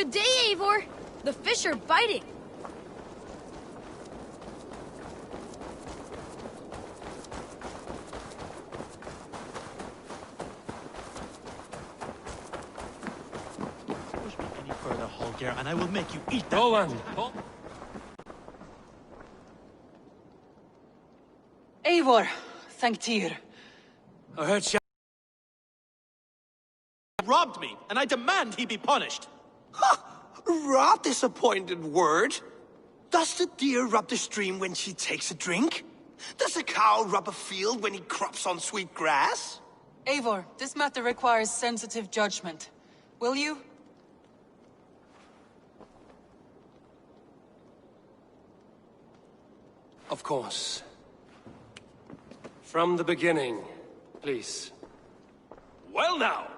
Good day, Eivor. The fish are biting. Push me any further, Holger, and I will make you eat that. Go on. Eivor, thank Tyr. I heard she Robbed me, and I demand he be punished. Rot disappointed word. Does the deer rub the stream when she takes a drink? Does a cow rub a field when he crops on sweet grass? Eivor, this matter requires sensitive judgment. Will you? Of course. From the beginning, please. Well now,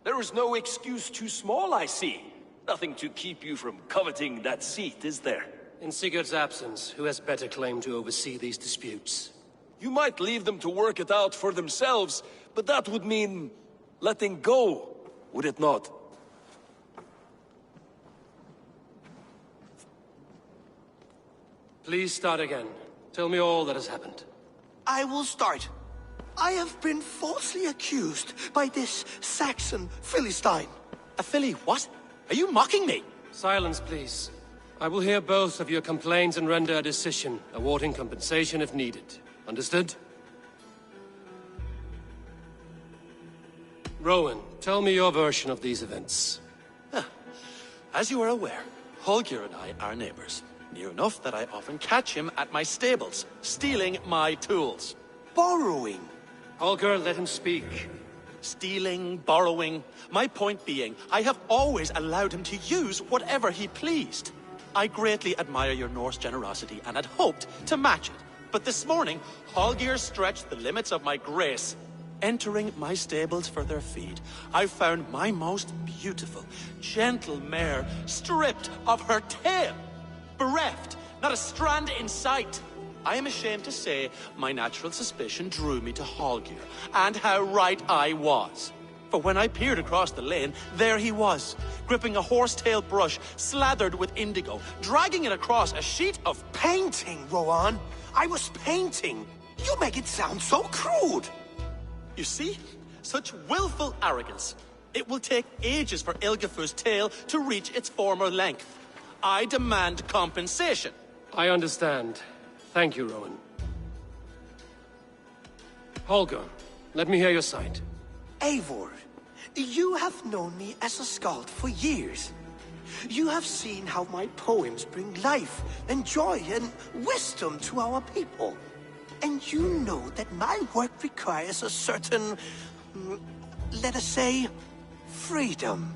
there is no excuse too small, I see. Nothing to keep you from coveting that seat, is there? In Sigurd's absence, who has better claim to oversee these disputes? You might leave them to work it out for themselves, but that would mean letting go, would it not? Please start again. Tell me all that has happened. I will start. I have been falsely accused by this Saxon Philistine. A filly what? Are you mocking me? Silence, please. I will hear both of your complaints and render a decision, awarding compensation if needed. Understood? Rowan, tell me your version of these events. As you are aware, Holger and I are neighbors. Near enough that I often catch him at my stables, stealing my tools. Borrowing. Holger, let him speak. Stealing, borrowing. My point being, I have always allowed him to use whatever he pleased. I greatly admire your Norse generosity and had hoped to match it. But this morning, Holger stretched the limits of my grace. Entering my stables for their feed, I found my most beautiful, gentle mare stripped of her tail. Bereft, not a strand in sight. I am ashamed to say my natural suspicion drew me to Holger, and how right I was. For when I peered across the lane, there he was, gripping a horsetail brush slathered with indigo, dragging it across a sheet of Painting, Rowan. I was painting. You make it sound so crude. You see? Such willful arrogance. It will take ages for Ilgafur's tail to reach its former length. I demand compensation. I understand. Thank you, Rowan. Holger, let me hear your side. Eivor, you have known me as a skald for years. You have seen how my poems bring life and joy and wisdom to our people. And you know that my work requires a certain, let us say, freedom.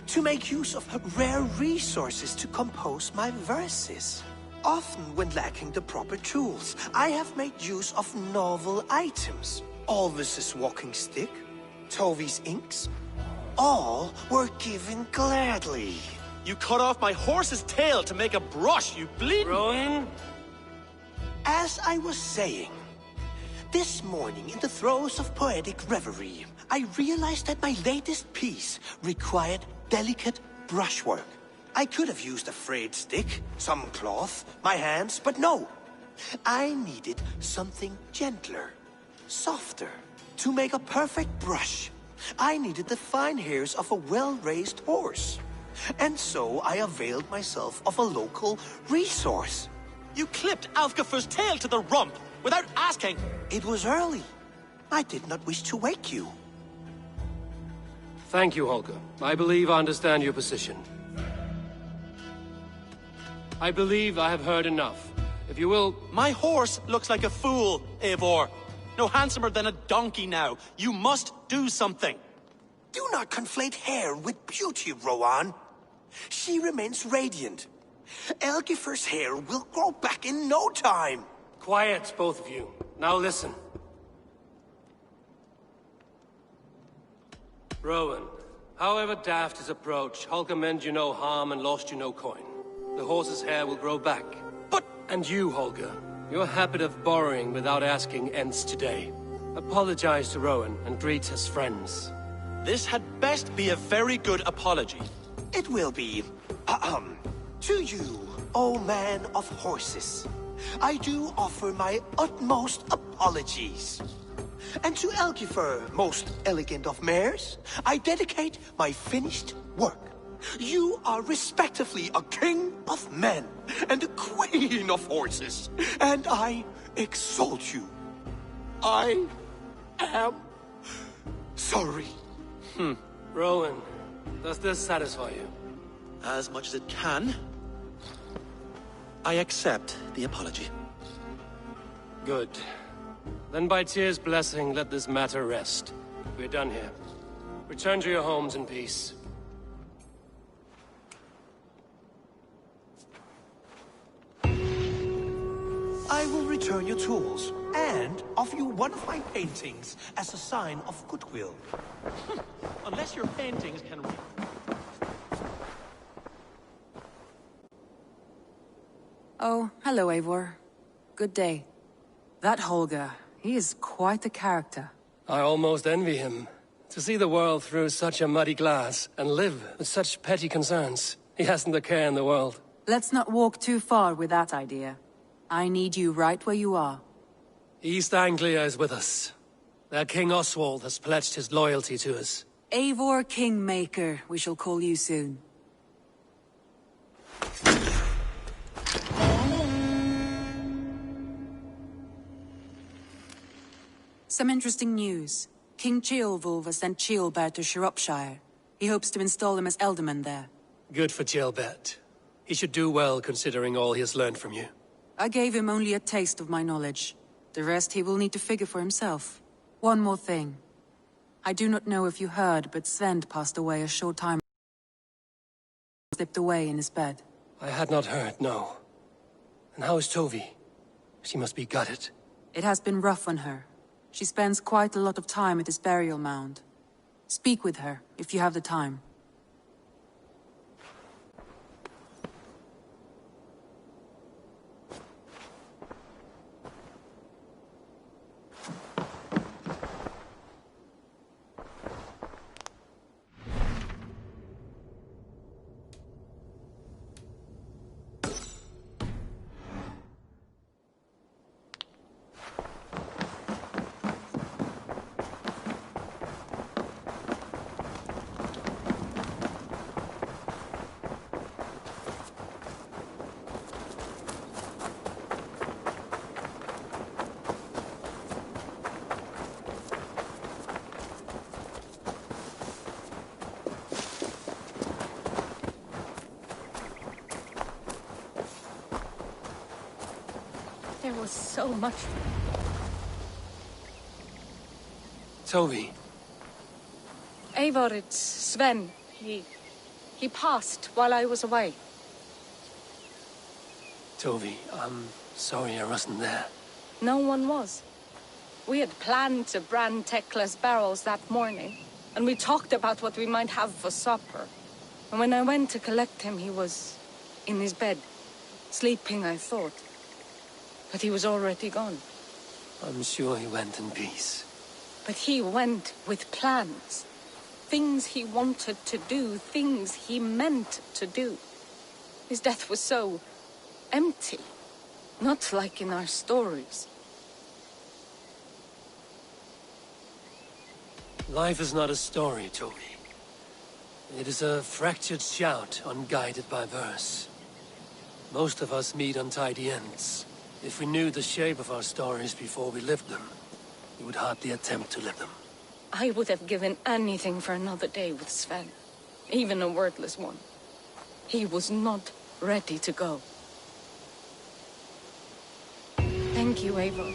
To make use of rare resources to compose my verses. Often when lacking the proper tools, I have made use of novel items. Alvis's walking stick, Tovi's inks, all were given gladly. You cut off my horse's tail to make a brush, you bleeding... Rowan? As I was saying, this morning in the throes of poetic reverie, I realized that my latest piece required delicate brushwork. I could have used a frayed stick, some cloth, my hands, but no. I needed something gentler, softer. To make a perfect brush, I needed the fine hairs of a well-raised horse. And so I availed myself of a local resource. You clipped Alfgafur's tail to the rump without asking. It was early. I did not wish to wake you. Thank you, Holger. I believe I understand your position. I believe I have heard enough. If you will... My horse looks like a fool, Eivor. No handsomer than a donkey now. You must do something. Do not conflate hair with beauty, Rowan. She remains radiant. Elgifur's hair will grow back in no time. Quiet, both of you. Now listen. Rowan, however daft his approach, Holger meant you no harm and lost you no coin. The horse's hair will grow back. But... And you, Holger, your habit of borrowing without asking ends today. Apologize to Rowan and greet as friends. This had best be a very good apology. It will be. To you, O man of horses, I do offer my utmost apologies. And to Elgifer, most elegant of mares, I dedicate my finished work. You are respectively a king of men and a queen of horses, and I exalt you. I am sorry. Rowan, does this satisfy you? As much as it can. I accept the apology. Good. Then by Tyr's blessing, let this matter rest. We're done here. Return to your homes in peace. I will return your tools and offer you one of my paintings as a sign of goodwill. Unless your paintings can read. Oh, hello, Eivor. Good day. That Holger, he is quite a character. I almost envy him. To see the world through such a muddy glass and live with such petty concerns. He hasn't a care in the world. Let's not walk too far with that idea. I need you right where you are. East Anglia is with us. Their King Oswald has pledged his loyalty to us. Eivor Kingmaker, we shall call you soon. Some interesting news. King Ceolwulf has sent Ceolbert to Shropshire. He hopes to install him as Elderman there. Good for Ceolbert. He should do well considering all he has learned from you. I gave him only a taste of my knowledge. The rest he will need to figure for himself. One more thing. I do not know if you heard, but Sven passed away a short time ago. Slipped away in his bed. I had not heard, no. And how is Tovi? She must be gutted. It has been rough on her. She spends quite a lot of time at his burial mound. Speak with her, if you have the time. There was so much. Tovi. Eivor, it's Sven. He passed while I was away. Tovi, I'm sorry I wasn't there. No one was. We had planned to brand Tekla's barrels that morning, and we talked about what we might have for supper. And when I went to collect him, he was in his bed, sleeping, I thought. But he was already gone. I'm sure he went in peace. But he went with plans. Things he wanted to do, things he meant to do. His death was so empty. Not like in our stories. Life is not a story, Tovi. It is a fractured shout, unguided by verse. Most of us meet untidy ends. If we knew the shape of our stories before we lived them, we would hardly attempt to live them. I would have given anything for another day with Sven. Even a wordless one. He was not ready to go. Thank you, Eivor.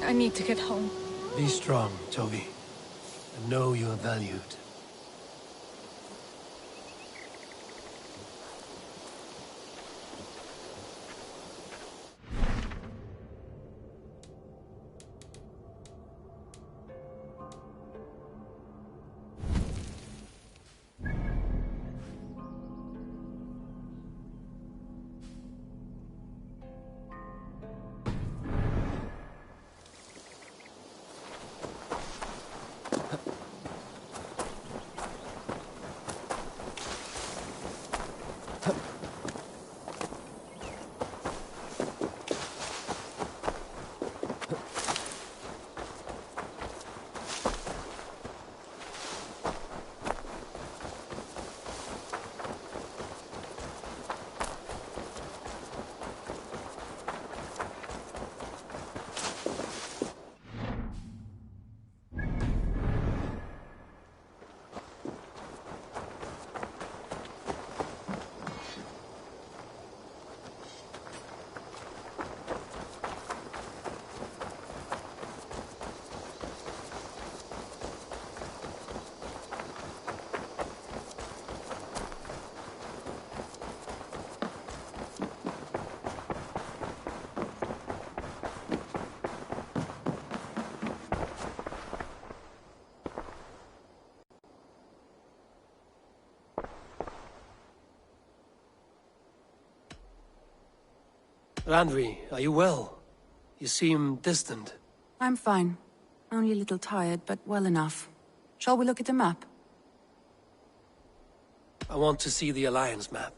I need to get home. Be strong, Tovi, and know you are valued. Randvi, are you well? You seem distant. I'm fine. Only a little tired, but well enough. Shall we look at the map? I want to see the Alliance map.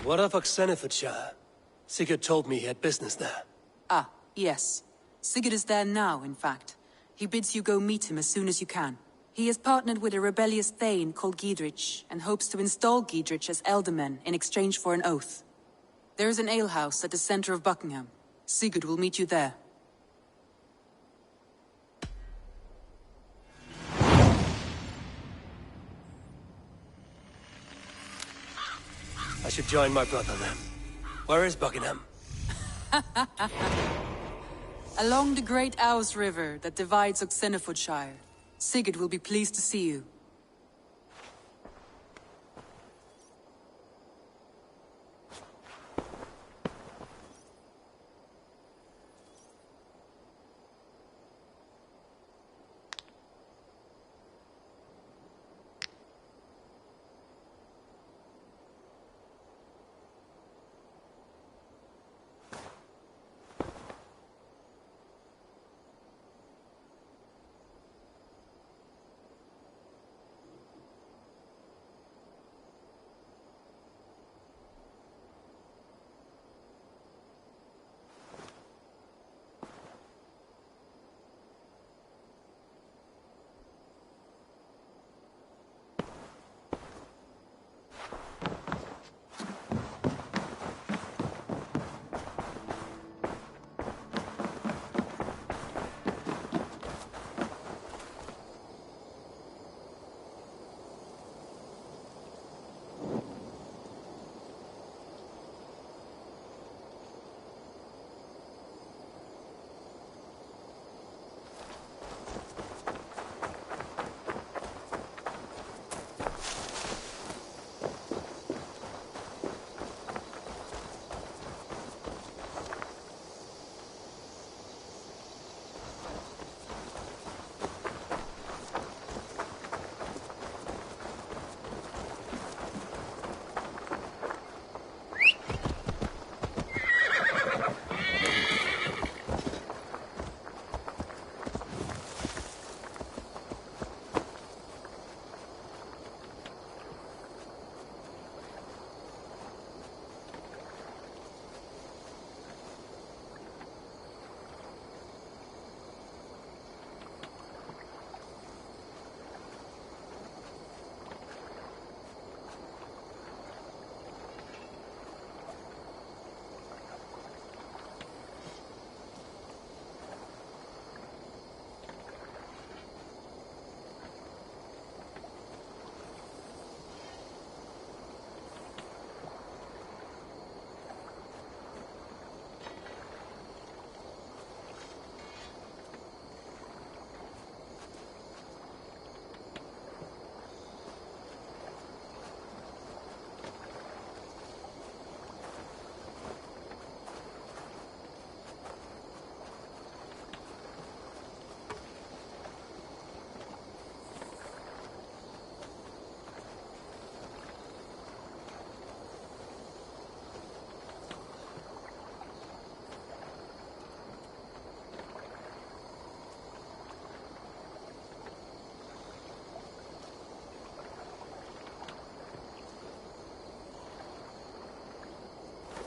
What of Oxenfordshire? Sigurd told me he had business there. Ah, yes. Sigurd is there now, in fact. He bids you go meet him as soon as you can. He has partnered with a rebellious thane called Giedrich, and hopes to install Giedrich as Elderman in exchange for an oath. There is an alehouse at the center of Buckingham. Sigurd will meet you there. I should join my brother then. Where is Buckingham? Along the great Ouse River that divides Oxenfordshire. Sigurd will be pleased to see you.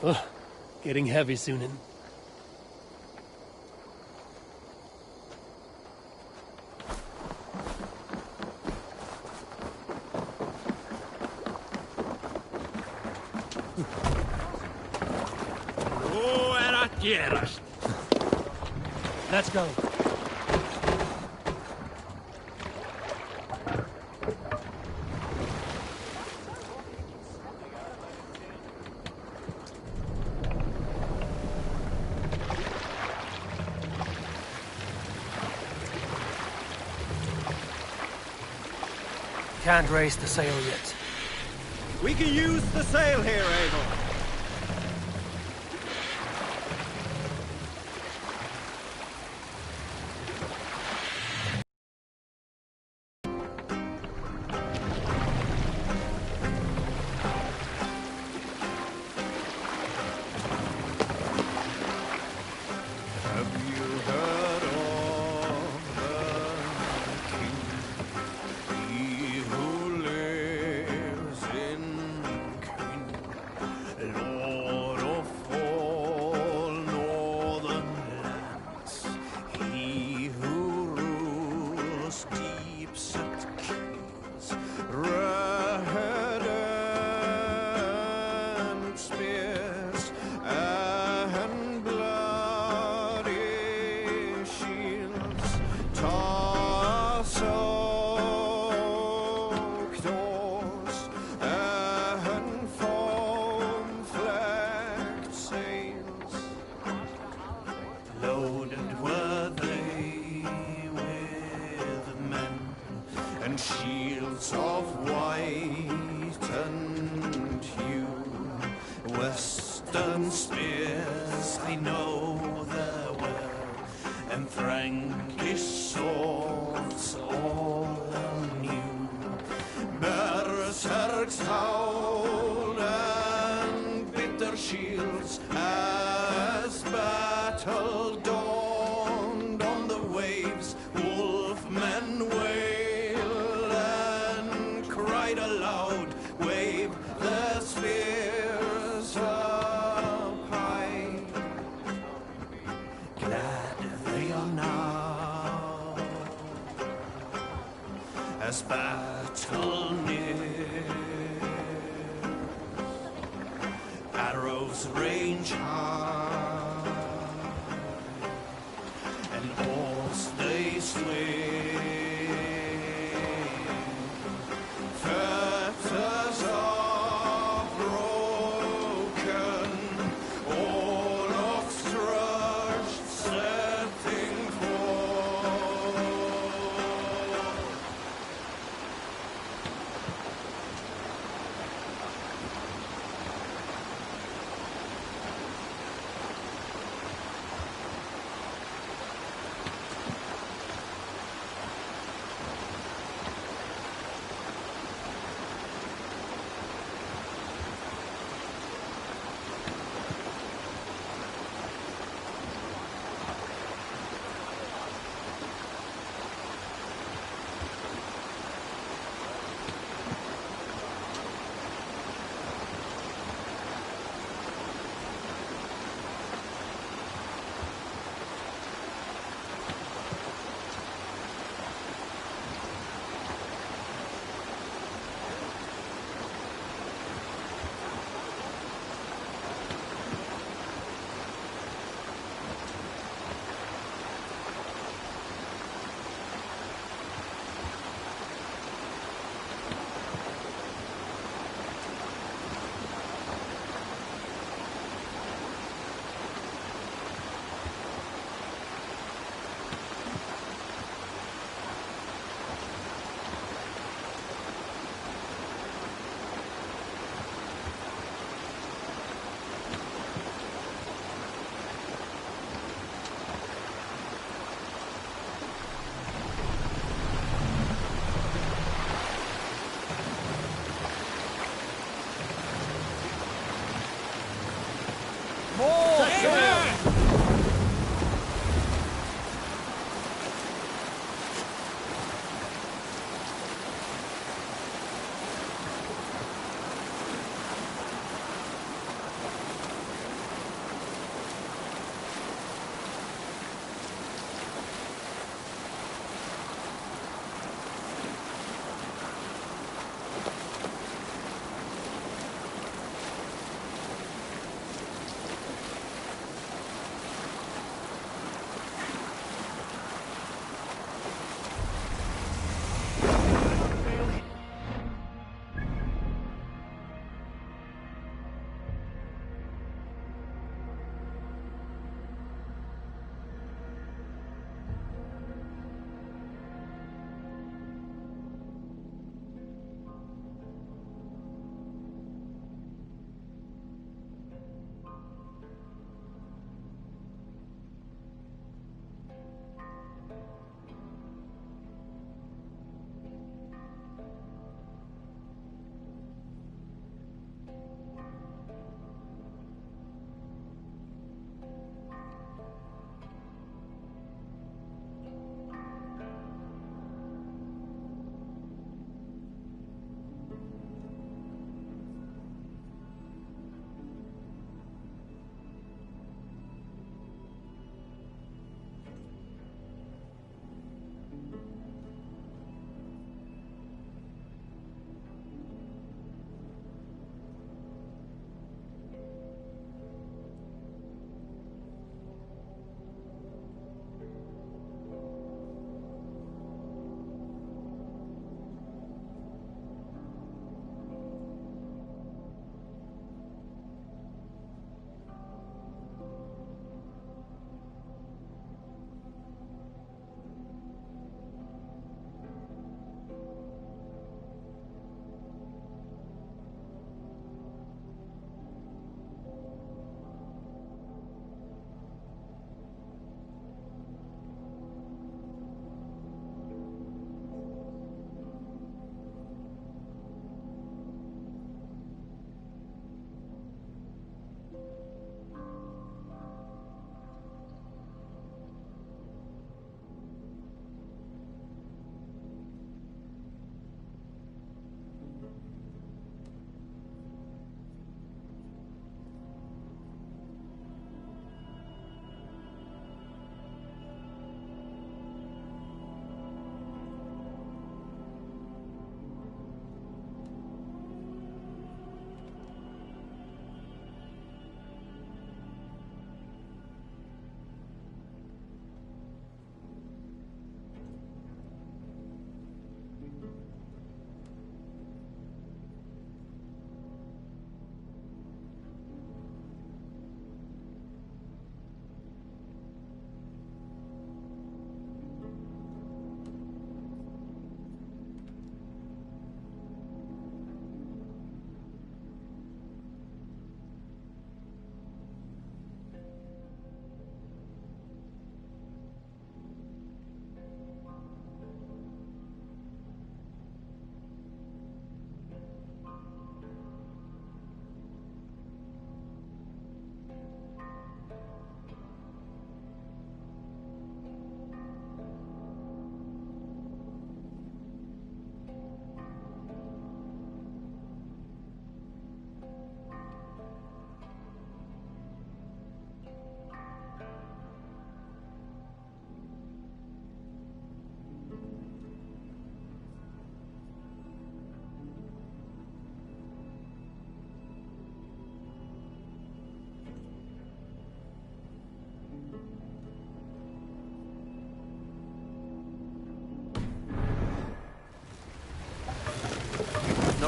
Ugh, getting heavy soon. Let's go. Can't raise the sail yet. We can use the sail here, Abel. Shields of white and hue, western spears, I know there were, and Frankish swords all anew. Berserks howl and bitter shields as battle dawned on the waves. Wolfmen wail and cried aloud, wave their spears up high. Glad they are now, as battle near. Arrows range high, and oars they swing. Fetters are broken, all of trudged setting forth.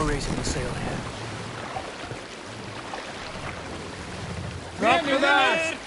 raising the sail here. Drop the mast!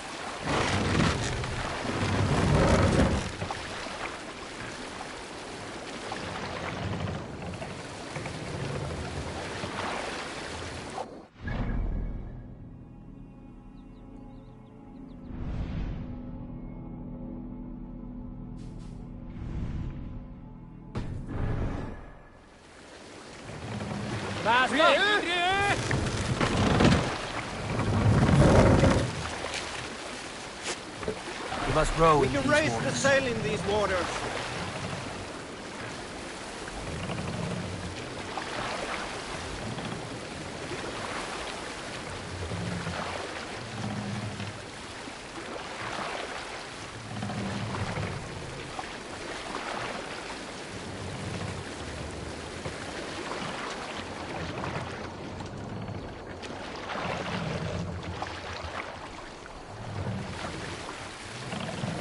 You must row We in can these raise the waters. sail in these waters.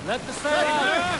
Let the sail out!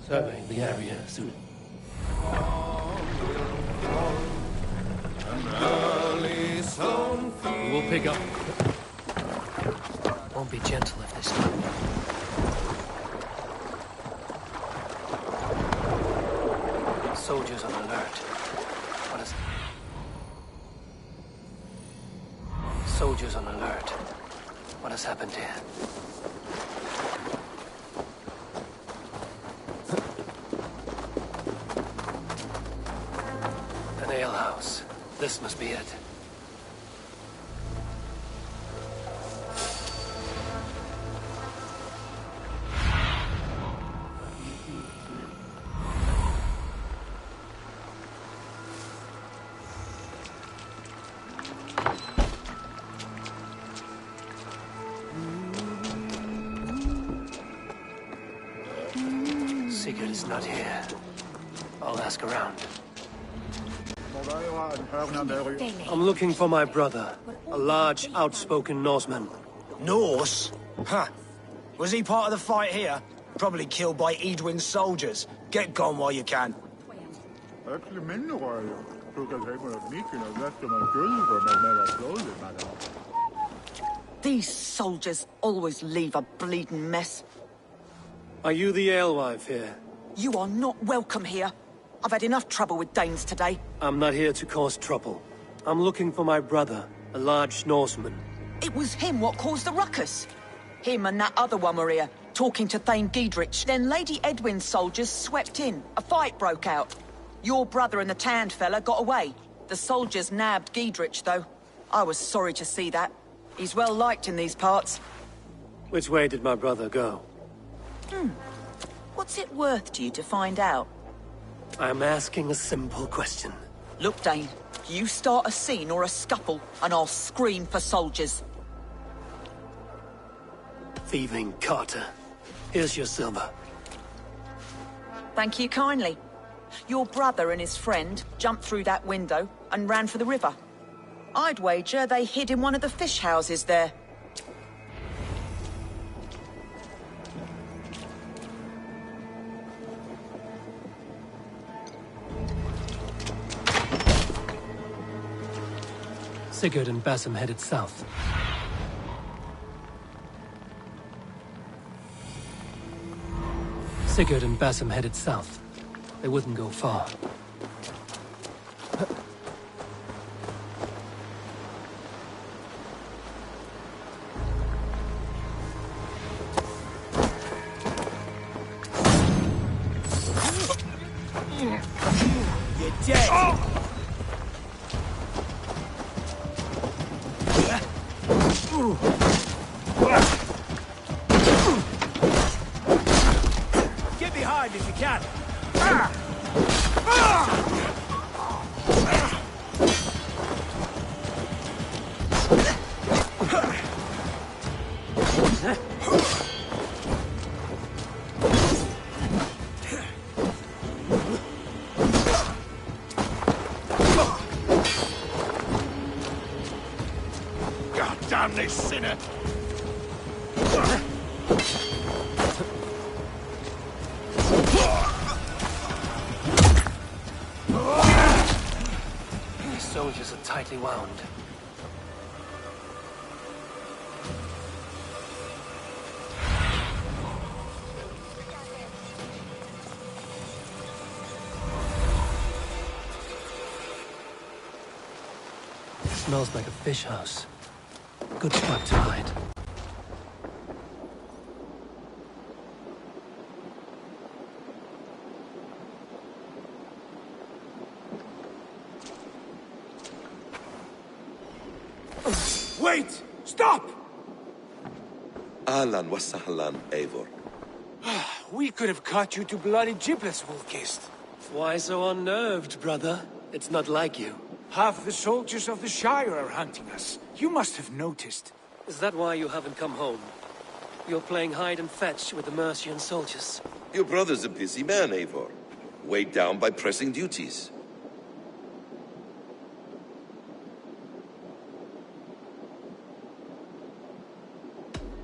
Surveying the area soon. We will pick up. Won't be gentle if they stop. Soldiers on alert. What is... Soldiers on alert. What has happened here? An alehouse. This must be it. Sigurd is not here. I'll ask around. I'm looking for my brother, a large, outspoken Norseman. Norse? Huh. Was he part of the fight here? Probably killed by Edwin's soldiers. Get gone while you can. Actually, mindre røg. Du kan tage mig af mikken og vaske mig gulvet med at slå det, madam. These soldiers always leave a bleeding mess. Are you the alewife here? You are not welcome here. I've had enough trouble with Danes today. I'm not here to cause trouble. I'm looking for my brother, a large Norseman. It was him what caused the ruckus. Him and that other one were here, talking to Thane Giedrich. Then Lady Edwin's soldiers swept in. A fight broke out. Your brother and the tanned fella got away. The soldiers nabbed Giedrich, though. I was sorry to see that. He's well liked in these parts. Which way did my brother go? What's it worth to you to find out? I'm asking a simple question. Look, Dane, you start a scene or a scuffle, and I'll scream for soldiers. Thieving Carter. Here's your silver. Thank you kindly. Your brother and his friend jumped through that window and ran for the river. I'd wager they hid in one of the fish houses there. Sigurd and Basim headed south. Sigurd and Basim headed south. They wouldn't go far. You're dead! Get behind if you can! God damn this sinner! The soldiers are tightly wound. It smells like a fish house. Good spot to hide. Wait! Stop! Ahlan wa sahlan, Eivor. We could have cut you to bloody giblets, Wolfkist. Why so unnerved, brother? It's not like you. Half the soldiers of the Shire are hunting us. You must have noticed. Is that why you haven't come home? You're playing hide and fetch with the Mercian soldiers. Your brother's a busy man, Eivor. Weighed down by pressing duties.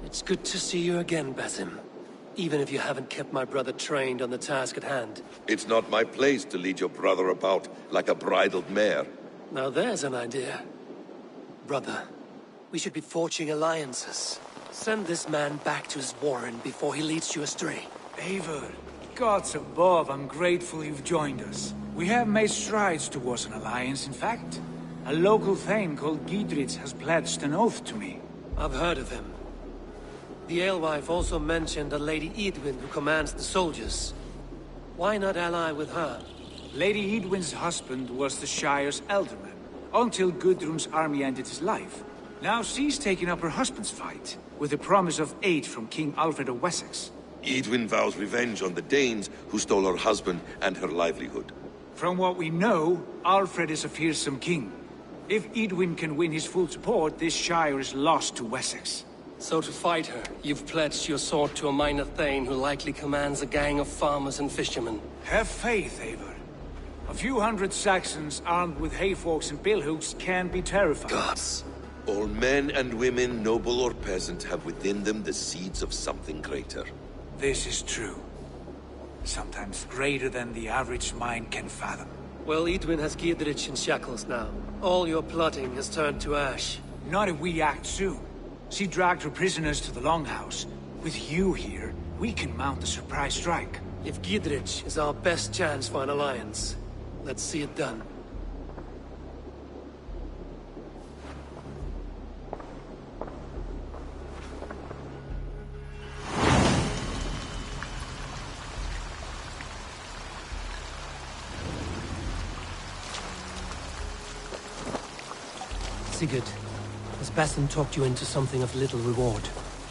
It's good to see you again, Basim. Even if you haven't kept my brother trained on the task at hand. It's not my place to lead your brother about like a bridled mare. Now there's an idea. Brother, we should be forging alliances. Send this man back to his warren before he leads you astray. Eivor, gods above, I'm grateful you've joined us. We have made strides towards an alliance, in fact. A local thane called Giedrich has pledged an oath to me. I've heard of him. The alewife also mentioned a Lady Edwin who commands the soldiers. Why not ally with her? Lady Edwin's husband was the Shire's elderman, until Gudrun's army ended his life. Now she's taking up her husband's fight, with the promise of aid from King Alfred of Wessex. Edwin vows revenge on the Danes who stole her husband and her livelihood. From what we know, Alfred is a fearsome king. If Edwin can win his full support, this Shire is lost to Wessex. So to fight her, you've pledged your sword to a minor thane who likely commands a gang of farmers and fishermen. Have faith, Eivor. A few hundred Saxons armed with hayforks and billhooks can be terrifying. Gods. All men and women, noble or peasant, have within them the seeds of something greater. This is true. Sometimes greater than the average mind can fathom. Well, Edwin has Giedrich in shackles now. All your plotting has turned to ash. Not if we act soon. She dragged her prisoners to the Longhouse. With you here, we can mount a surprise strike. If Giedrich is our best chance for an alliance, let's see it done. Sigurd, has Basim talked you into something of little reward?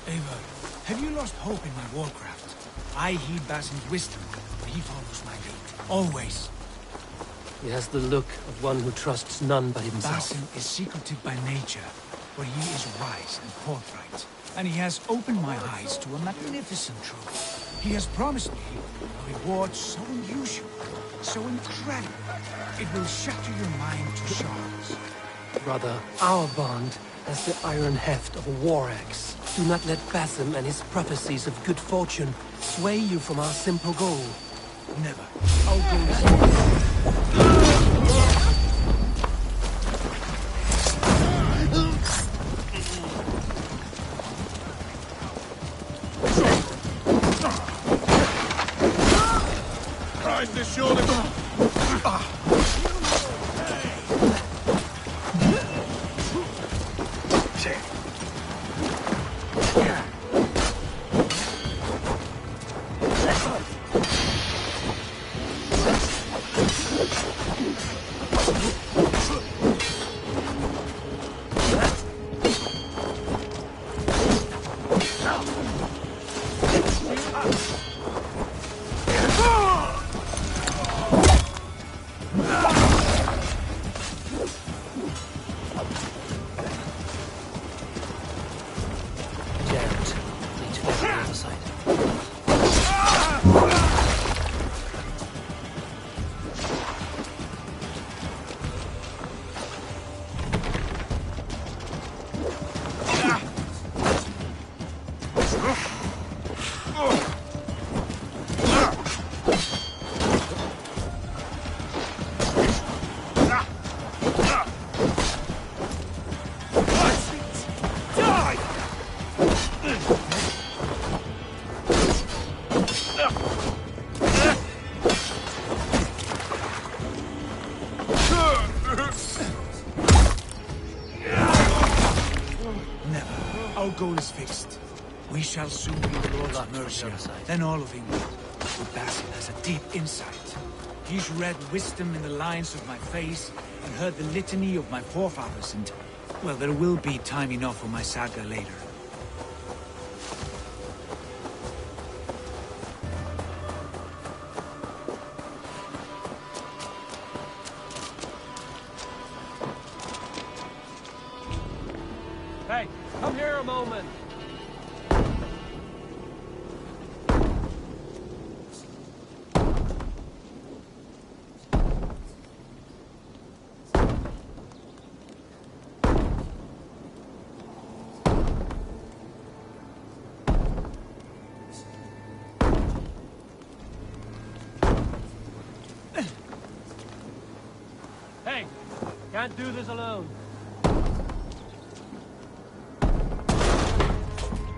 Eivor, have you lost hope in my warcraft? I heed Basim's wisdom, but he follows my lead. Always. He has the look of one who trusts none but himself. Basim is secretive by nature, but he is wise and forthright. And he has opened my eyes to a magnificent truth. He has promised me a reward so unusual, so incredible, it will shatter your mind to shards. Brother, our bond has the iron heft of a war axe. Do not let Basim and his prophecies of good fortune sway you from our simple goal. Never. Our goal is... Christ, this surely... Our goal is fixed. We shall soon be the Lords of Mercia, then all of England. But Basim has a deep insight. He's read wisdom in the lines of my face and heard the litany of my forefathers, and... well, there will be time enough for my saga later. Hey, come here a moment. Hey, can't do this alone.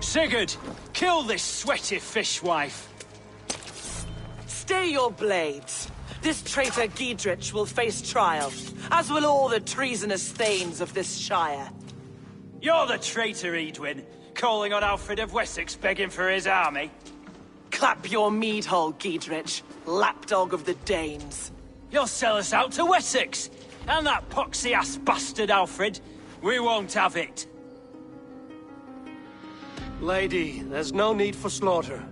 Sigurd, kill this sweaty fishwife. Stay your blades. This traitor Giedrich will face trial, as will all the treasonous thanes of this shire. You're the traitor, Edwin, calling on Alfred of Wessex begging for his army. Clap your mead hole, Giedrich, lapdog of the Danes. You'll sell us out to Wessex, and that poxy-ass bastard Alfred. We won't have it. Lady, there's no need for slaughter.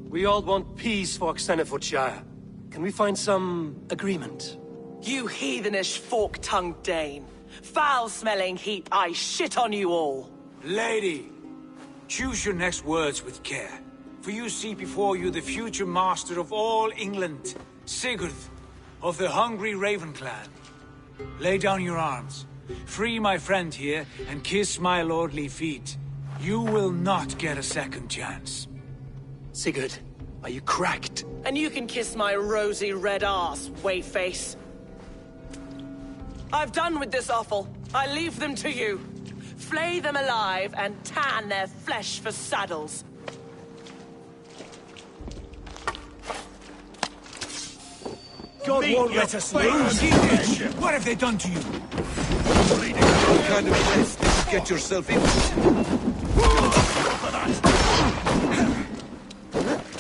We all want peace for Xenofordshire. Can we find some agreement? You heathenish fork-tongued Dane. Foul-smelling heap, I shit on you all. Lady, choose your next words with care. For you see before you the future master of all England, Sigurd, of the hungry Raven clan. Lay down your arms, free my friend here, and kiss my lordly feet. You will not get a second chance. Sigurd, are you cracked? And you can kiss my rosy red ass, wayface. I've done with this offal. I leave them to you. Flay them alive and tan their flesh for saddles. God won't let us lose. What have they done to you? What kind of mess did you get yourself into?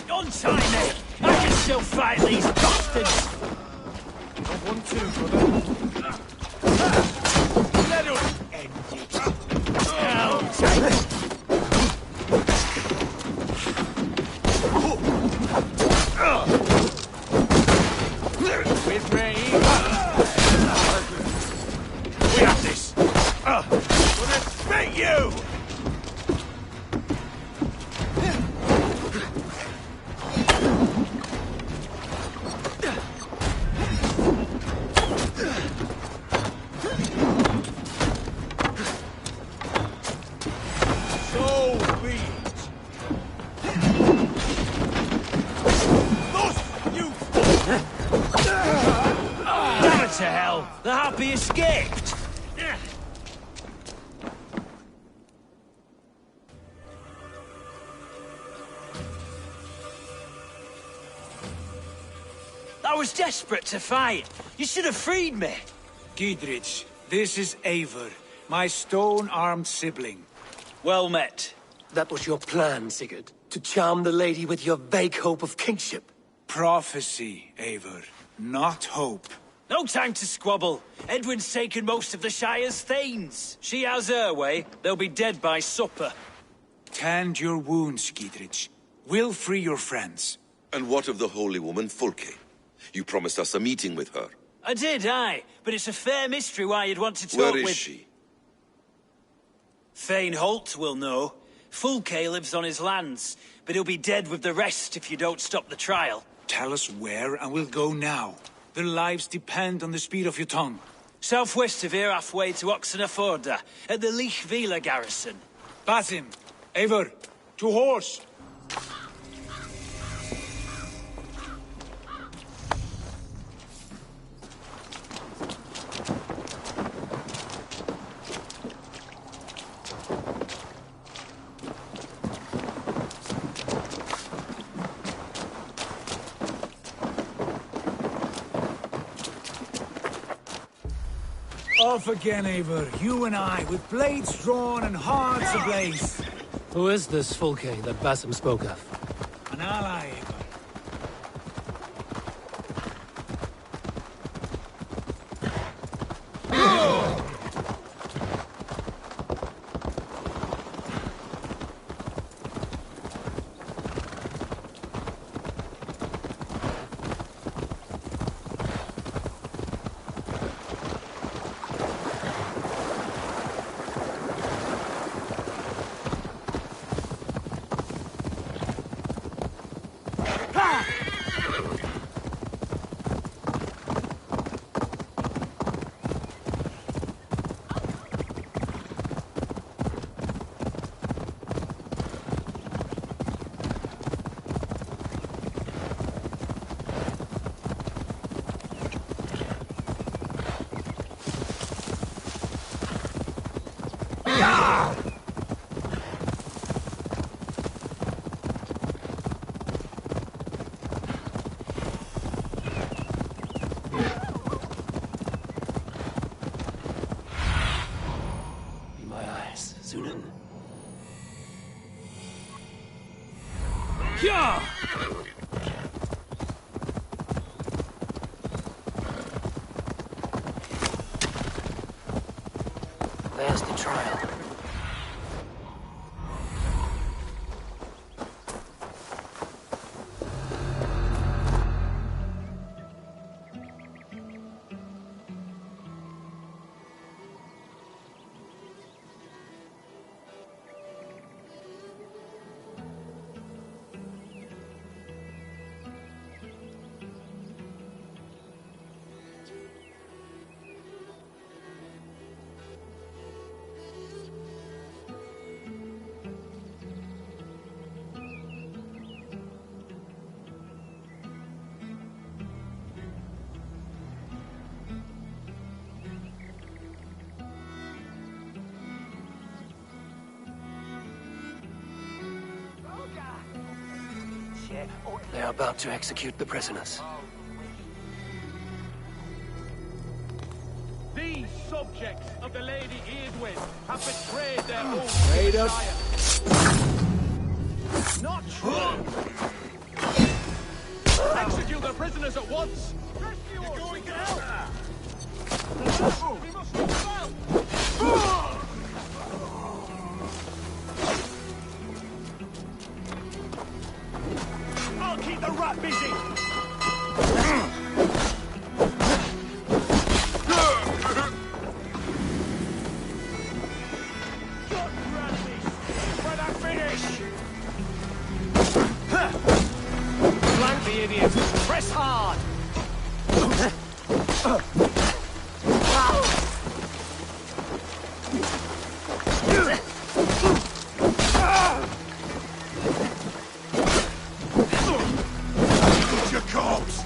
Untie me! I can still fight these bastards! I want to, brother. Let us end it. Hell, take it! With me. We have this! Gonna spit you! So be it. Thus you Damn it to hell! The Happy escaped! I was desperate to fight. You should have freed me. Giedrich, this is Eivor, my stone-armed sibling. Well met. That was your plan, Sigurd. To charm the lady with your vague hope of kingship. Prophecy, Eivor, not hope. No time to squabble. Edwin's taken most of the Shire's thanes. She has her way. They'll be dead by supper. Tend your wounds, Giedrich. We'll free your friends. And what of the holy woman Fulke? You promised us a meeting with her. I did, aye. But it's a fair mystery why you'd want to talk Where with... is she? Thane Holt will know. Fulke lives on his lands, but he'll be dead with the rest if you don't stop the trial. Tell us where, and we'll go now. Their lives depend on the speed of your tongue. Southwest of here, halfway to Oxenaforda, at the Lichvila garrison. Basim, Eivor, to horse! Off again, Eivor. You and I, with blades drawn and hearts ablaze. Who is this Fulke that Basim spoke of? An ally, Eivor. Yeah! There's the trial. They are about to execute the prisoners. These subjects of the Lady Eadwyn have betrayed their own Messiah. Not true! Execute the prisoners at once! Rescue us! Going out! We must move out! I'll keep the rat busy! Flank the idiots! Press hard! Get your corpse!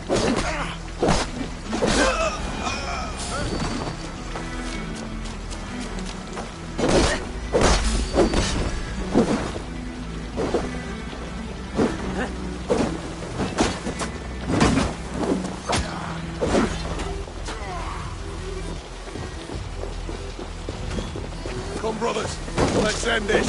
Come, brothers. Let's end this.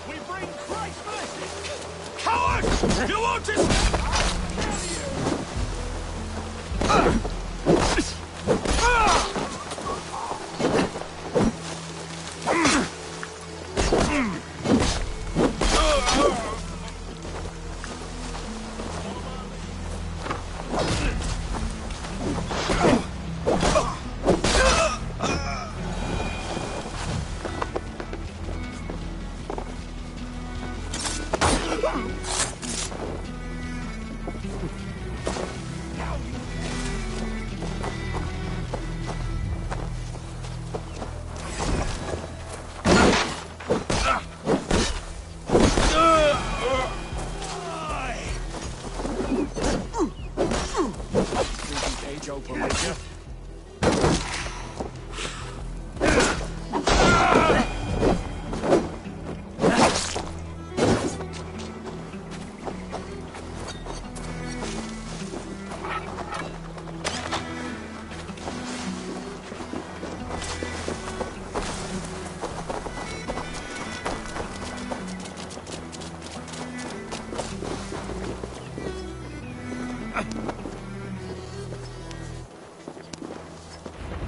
We bring Christ's mercy. Cowards! You want to...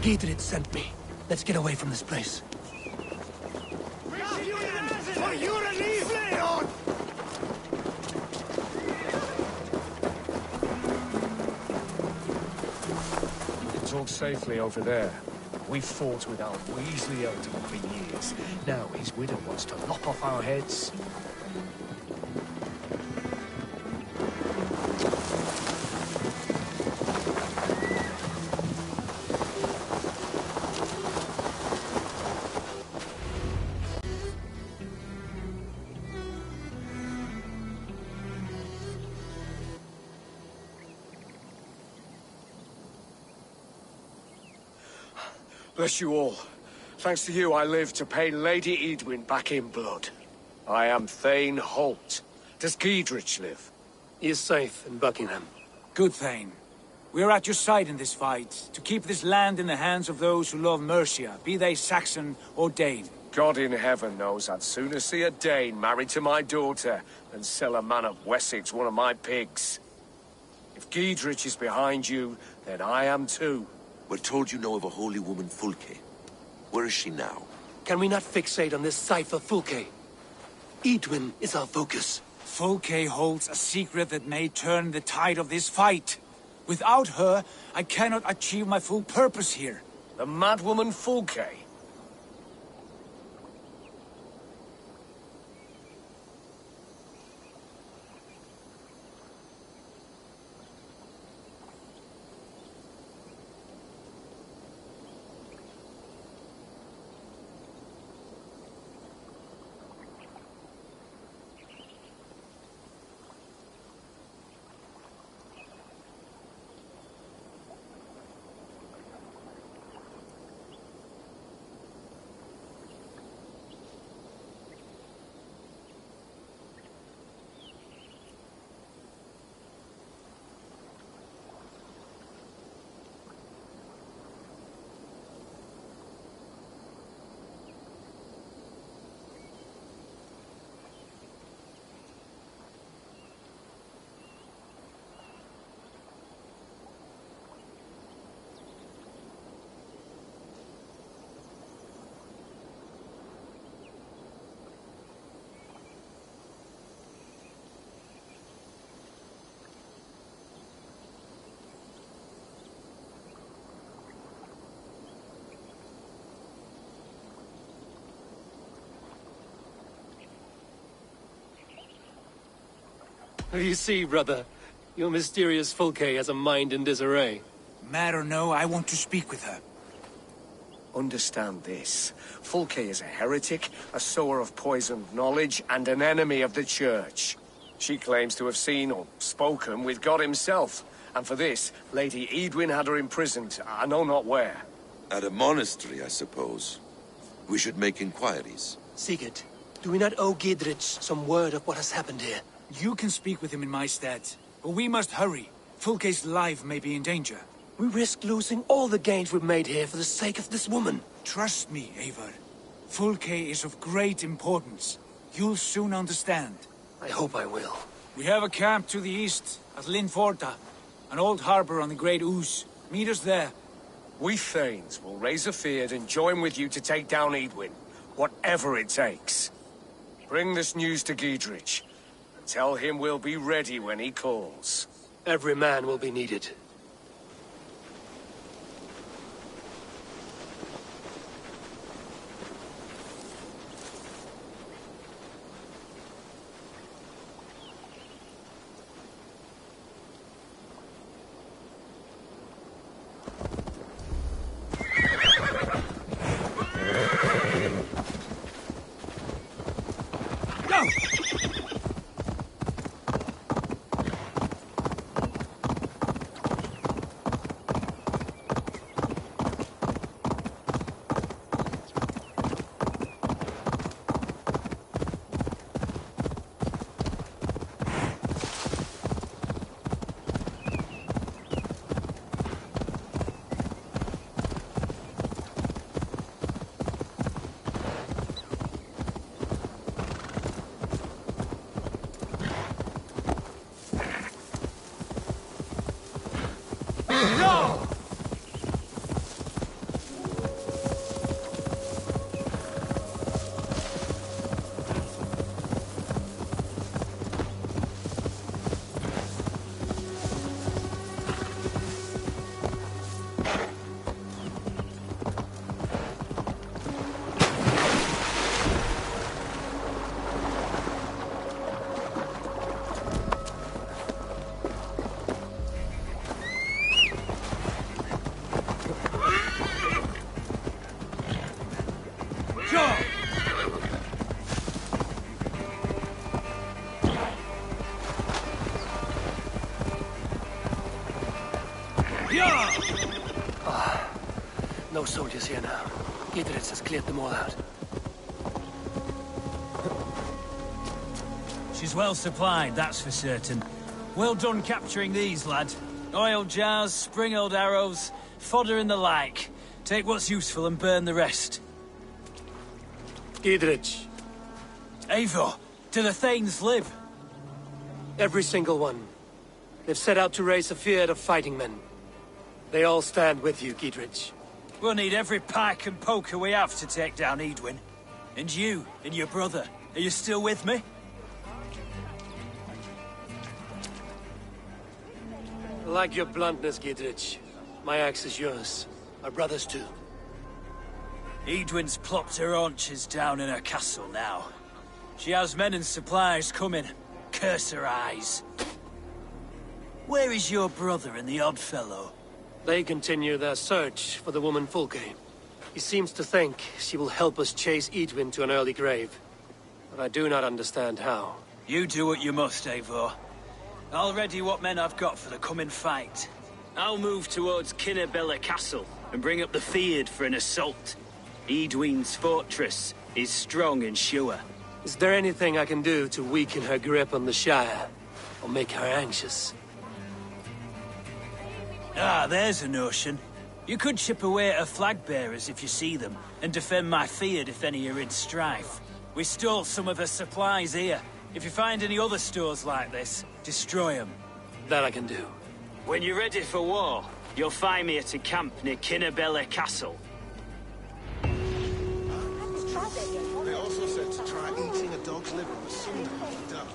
Giedrich sent me. Let's get away from this place. It's all safely over there. We fought with our Weasley Elder for years. Now his widow wants to lop off our heads. Bless you all. Thanks to you, I live to pay Lady Eadwyn back in blood. I am Thane Holt. Does Giedrich live? He is safe in Buckingham. Good, Thane. We are at your side in this fight, to keep this land in the hands of those who love Mercia, be they Saxon or Dane. God in heaven knows I'd sooner see a Dane married to my daughter than sell a man of Wessex one of my pigs. If Giedrich is behind you, then I am too. We're told you know of a holy woman, Fulke. Where is she now? Can we not fixate on this cipher, Fulke? Eadwyn is our focus. Fulke holds a secret that may turn the tide of this fight. Without her, I cannot achieve my full purpose here. The madwoman Fulke? You see, brother, your mysterious Fulke has a mind in disarray. Mad or no, I want to speak with her. Understand this. Fulke is a heretic, a sower of poisoned knowledge, and an enemy of the Church. She claims to have seen or spoken with God himself. And for this, Lady Edwin had her imprisoned, I know not where. At a monastery, I suppose. We should make inquiries. Sigurd, do we not owe Gidrich some word of what has happened here? You can speak with him in my stead, but we must hurry. Fulke's life may be in danger. We risk losing all the gains we've made here for the sake of this woman. Trust me, Eivor. Fulke is of great importance. You'll soon understand. I hope I will. We have a camp to the east, at Linforta. An old harbor on the Great Ouse. Meet us there. We Thanes will raise a feard and join with you to take down Edwin. Whatever it takes. Bring this news to Gidrich. And tell him we'll be ready when he calls. Every man will be needed. No soldiers here now. Gidrich has cleared them all out. She's well supplied, that's for certain. Well done capturing these, lad. Oil jars, spring-oiled arrows, fodder and the like. Take what's useful and burn the rest. Gidrich. Eivor, do the Thanes live? Every single one. They've set out to raise a fear of fighting men. They all stand with you, Gidrich. We'll need every pike and poker we have to take down Edwin. And you, and your brother, are you still with me? I like your bluntness, Gidrich. My axe is yours. My brother's too. Edwin's plopped her haunches down in her castle now. She has men and supplies coming. Curse her eyes. Where is your brother and the odd fellow? They continue their search for the woman Fulke. He seems to think she will help us chase Edwin to an early grave. But I do not understand how. You do what you must, Eivor. I'll ready what men I've got for the coming fight. I'll move towards Kinnebella Castle and bring up the feared for an assault. Edwin's fortress is strong and sure. Is there anything I can do to weaken her grip on the Shire? Or make her anxious? Ah, there's a notion. You could chip away at her flag bearers if you see them, and defend my feared if any are in strife. We stole some of her supplies here. If you find any other stores like this, destroy them. That I can do. When you're ready for war, you'll find me at a camp near Kinnebella Castle. They also said to try eating a dog's liver with some duck.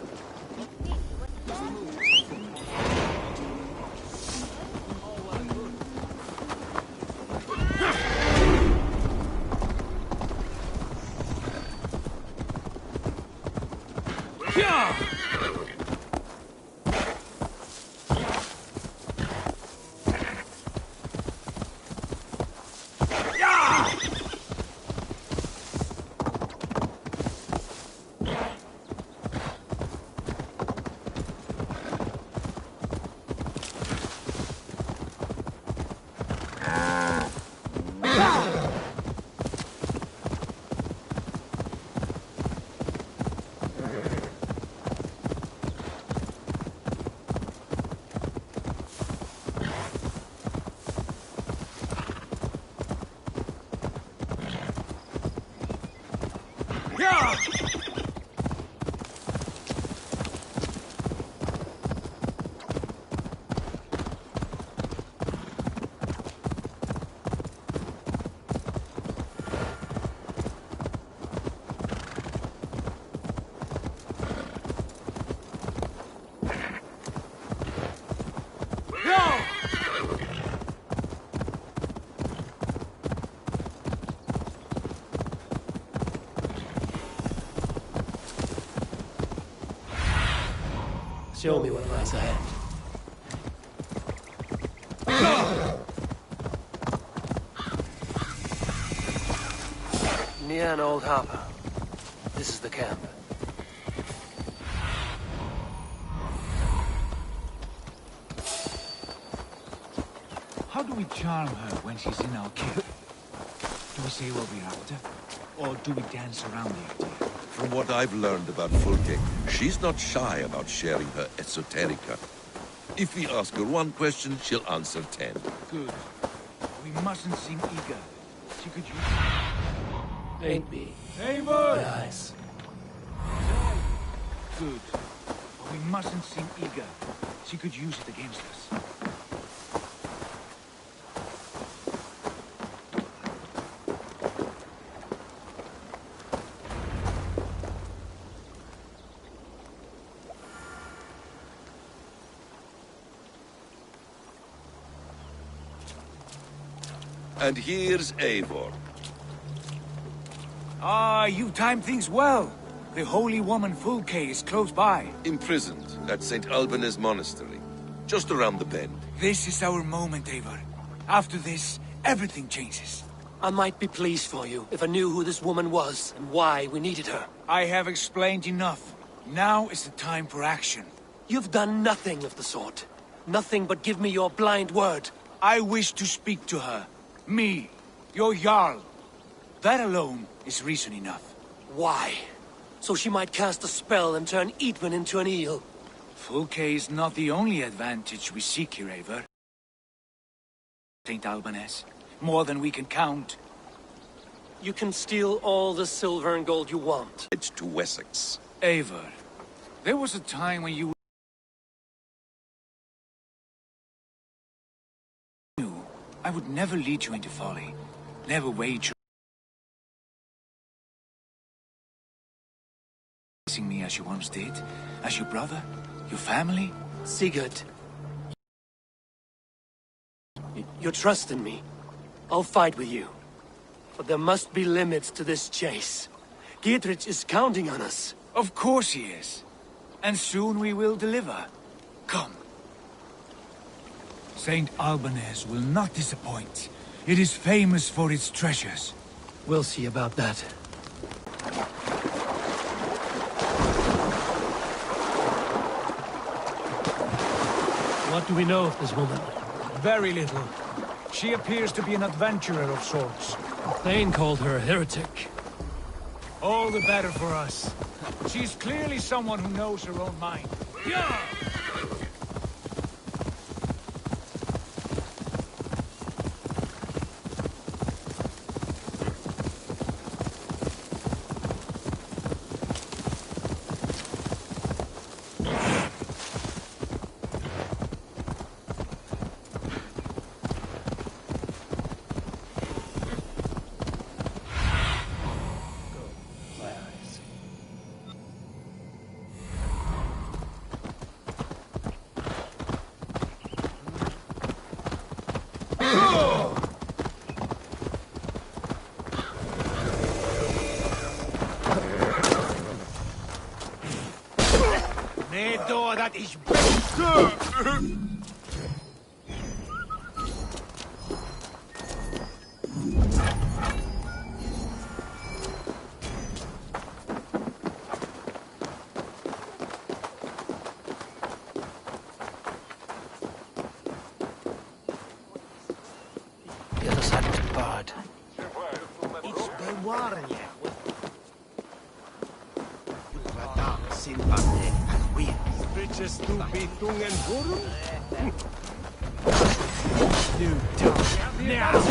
Show me what lies ahead. Near an old harbor. This is the camp. How do we charm her when she's in our camp? Do we say what we're after? Or do we dance around the idea? From what I've learned about Fulke, she's not shy about sharing her esoterica. If we ask her one question, she'll answer 10. Good. We mustn't seem eager. She could use... Ain't me. Eivor! My eyes. Good. We mustn't seem eager. She could use it against us. And here's Eivor. Ah, you timed things well. The holy woman Fulke is close by. Imprisoned at St. Alban's Monastery, just around the bend. This is our moment, Eivor. After this, everything changes. I might be pleased for you if I knew who this woman was and why we needed her. I have explained enough. Now is the time for action. You've done nothing of the sort. Nothing but give me your blind word. I wish to speak to her. Me, your Jarl. That alone is reason enough. Why? So she might cast a spell and turn Eatman into an eel. Fulke is not the only advantage we seek here, Eivor. St. Alban's. More than we can count. You can steal all the silver and gold you want. It's to Wessex. Eivor, there was a time when you knew I would never lead you into folly. Never wager me as you once did. As your brother, your family. Sigurd. You trust in me. I'll fight with you. But there must be limits to this chase. Giedrich is counting on us. Of course he is. And soon we will deliver. Come. St. Alban's will not disappoint. It is famous for its treasures. We'll see about that. What do we know of this woman? Very little. She appears to be an adventurer of sorts. Thane called her a heretic. All the better for us. She's clearly someone who knows her own mind. Yeah! Nee, door, dat is... The other side was barred. Iets bewarje. Wat simpate as we. Bitches to be tung en vorum? You don't. Now,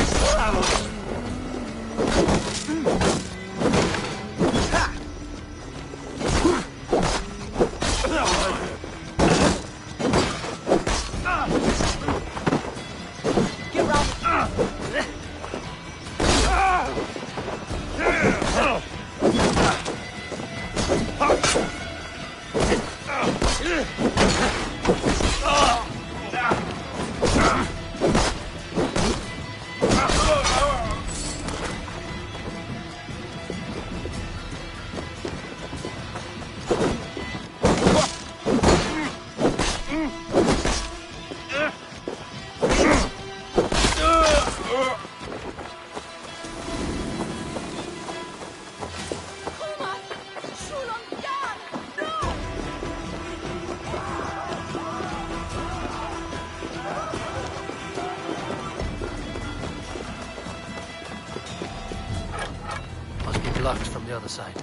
locked from the other side.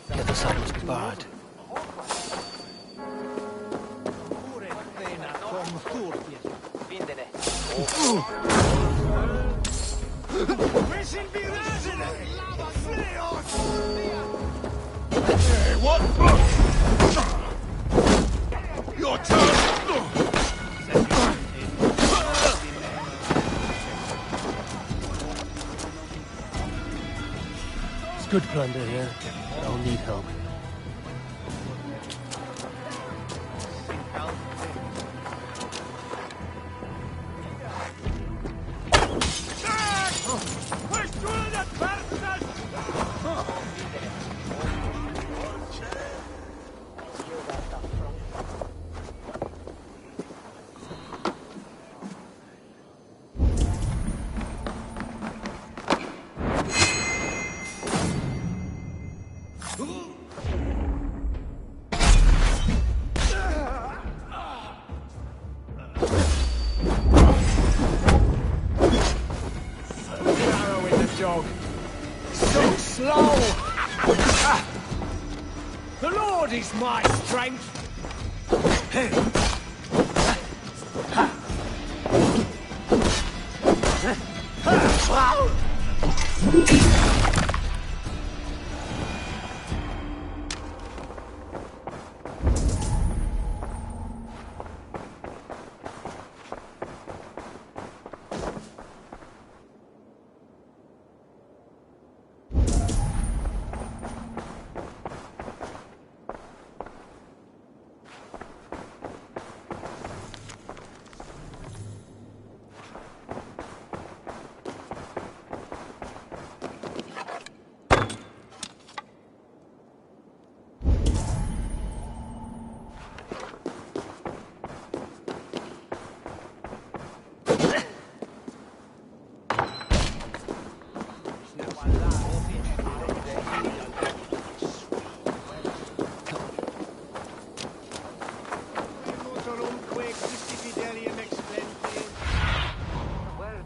The other side must be barred. Hey, what? Your turn! It's good plunder here, but I'll need help. Dog. So slow! The Lord is my strength!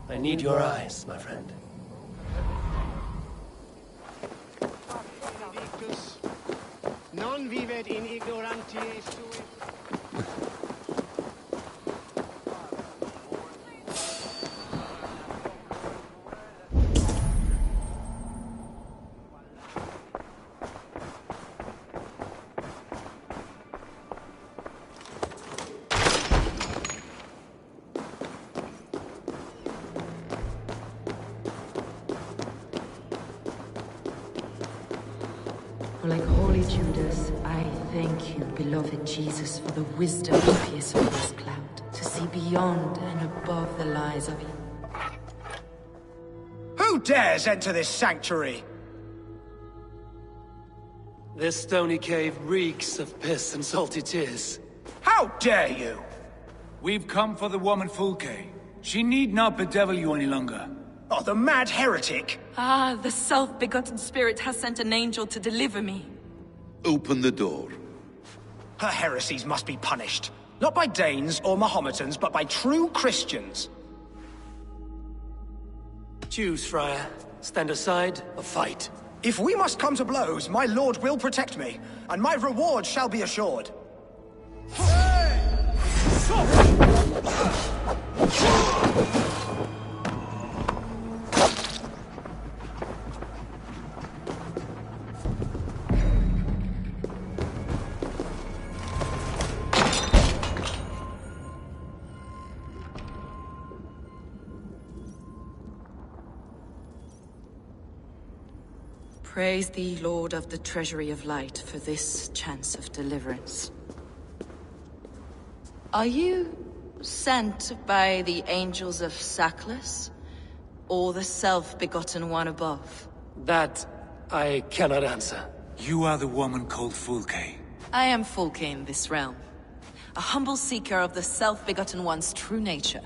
I need your eyes, my friend. Non vivet in ignorantiae sui. Like holy Judas, I thank you, beloved Jesus, for the wisdom to pierce through this cloud, to see beyond and above the lies of you. Who dares enter this sanctuary? This stony cave reeks of piss and salty tears. How dare you? We've come for the woman Fulke. She need not bedevil you any longer. Oh, the mad heretic! Ah, the self-begotten spirit has sent an angel to deliver me. Open the door. Her heresies must be punished. Not by Danes or Mahometans, but by true Christians. Choose, Friar. Stand aside or fight. If we must come to blows, my lord will protect me, and my reward shall be assured. Praise thee, Lord of the Treasury of Light, for this chance of deliverance. Are you sent by the angels of Sackless, or the self-begotten one above? That I cannot answer. You are the woman called Fulke. I am Fulke in this realm. A humble seeker of the self-begotten one's true nature.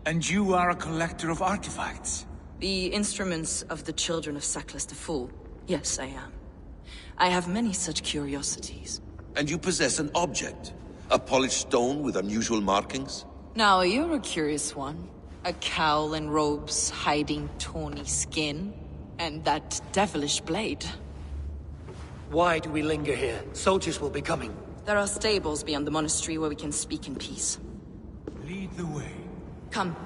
And you are a collector of artifacts? The instruments of the children of Sackless the Fool. Yes, I am. I have many such curiosities. And you possess an object? A polished stone with unusual markings? Now, you're a curious one. A cowl and robes hiding tawny skin. And that devilish blade. Why do we linger here? Soldiers will be coming. There are stables beyond the monastery where we can speak in peace. Lead the way. Come.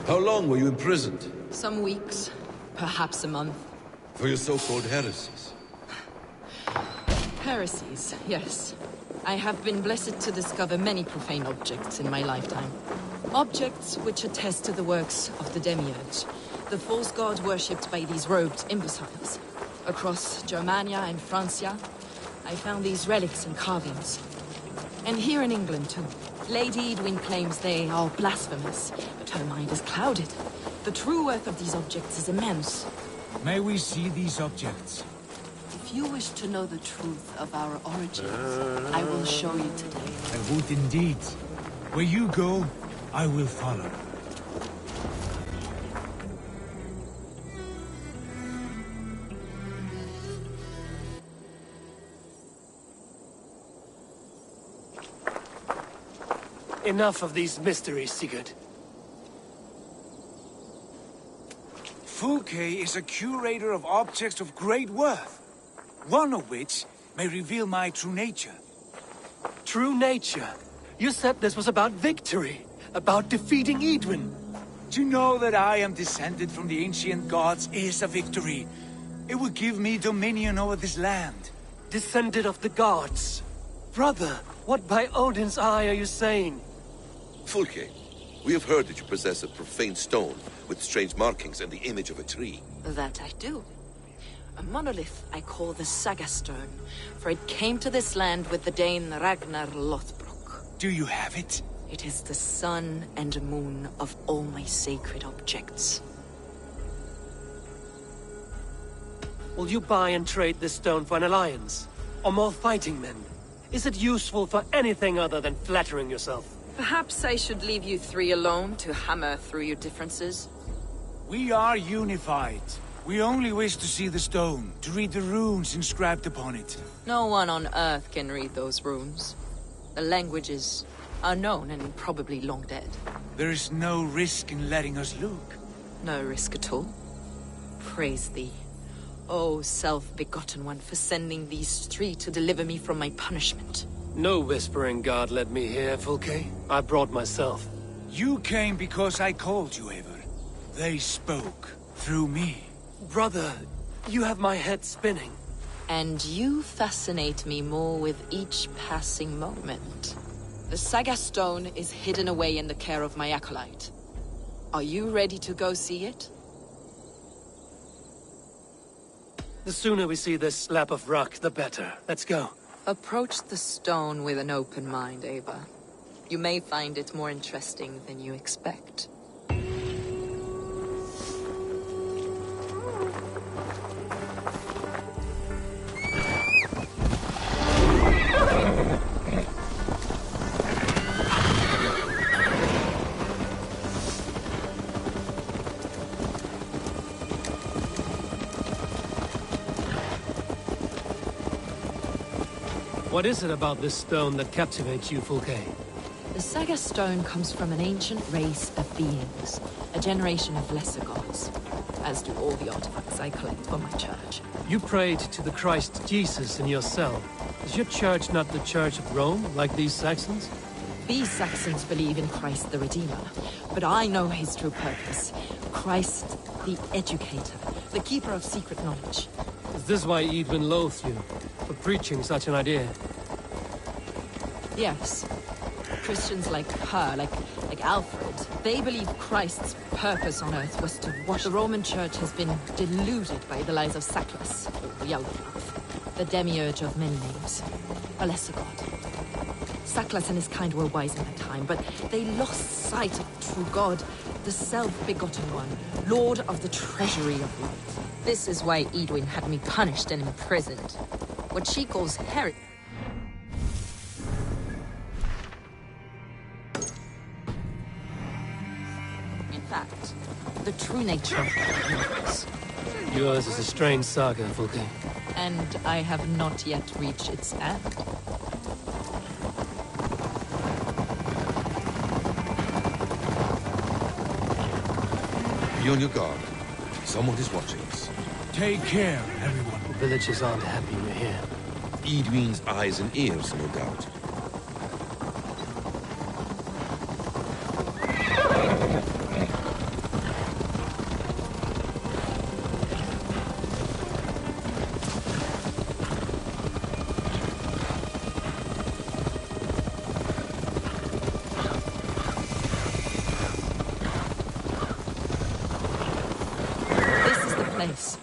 How long were you imprisoned? Some weeks, perhaps a month. For your so-called heresies? Heresies, yes. I have been blessed to discover many profane objects in my lifetime. Objects which attest to the works of the Demiurge, the false god worshipped by these robed imbeciles. Across Germania and Francia, I found these relics and carvings. And here in England, too. Lady Edwin claims they are blasphemous, but her mind is clouded. The true worth of these objects is immense. May we see these objects? If you wish to know the truth of our origins, I will show you today. I would indeed. Where you go, I will follow. Enough of these mysteries, Sigurd. Fulke is a curator of objects of great worth, one of which may reveal my true nature. True nature? You said this was about victory, about defeating Edwin. To know that I am descended from the ancient gods is a victory. It will give me dominion over this land. Descended of the gods? Brother, what by Odin's eye are you saying? Fulke, we have heard that you possess a profane stone with strange markings and the image of a tree. That I do. A monolith I call the Saga Stone, for it came to this land with the Dane Ragnar Lothbrok. Do you have it? It is the sun and moon of all my sacred objects. Will you buy and trade this stone for an alliance? Or more fighting men? Is it useful for anything other than flattering yourself? Perhaps I should leave you three alone to hammer through your differences. We are unified. We only wish to see the stone, to read the runes inscribed upon it. No one on Earth can read those runes. The languages are known and probably long dead. There is no risk in letting us look. No risk at all. Praise thee, O self-begotten one, for sending these three to deliver me from my punishment. No whispering god led me here, Fulke. I brought myself. You came because I called you, Eivor. They spoke through me. Brother, you have my head spinning. And you fascinate me more with each passing moment. The Saga Stone is hidden away in the care of my acolyte. Are you ready to go see it? The sooner we see this slab of rock, the better. Let's go. Approach the stone with an open mind, Eivor. You may find it more interesting than you expect. What is it about this stone that captivates you, Fulke? The Saga Stone comes from an ancient race of beings, a generation of lesser gods, as do all the artifacts I collect for my church. You prayed to the Christ Jesus in your cell. Is your church not the Church of Rome, like these Saxons? These Saxons believe in Christ the Redeemer, but I know his true purpose. Christ the Educator, the keeper of secret knowledge. Is this why Edwin loathed you, for preaching such an idea? Yes. Christians like her, like Alfred, they believe Christ's purpose on earth was to wash. The Roman Church has been deluded by the lies of Saklas, or Yaldabaoth, the demiurge of many names, a lesser god. Saklas and his kind were wise in their time, but they lost sight of the true god, the self-begotten one, lord of the treasury of light. This is why Edwin had me punished and imprisoned. What she calls heresy. In fact, the true nature of the universe. Yours is a strange saga, Fulke. And I have not yet reached its end. Be on your guard. Someone is watching us. Take care, everyone. The villagers aren't happy we're here. Edwin's eyes and ears, no doubt.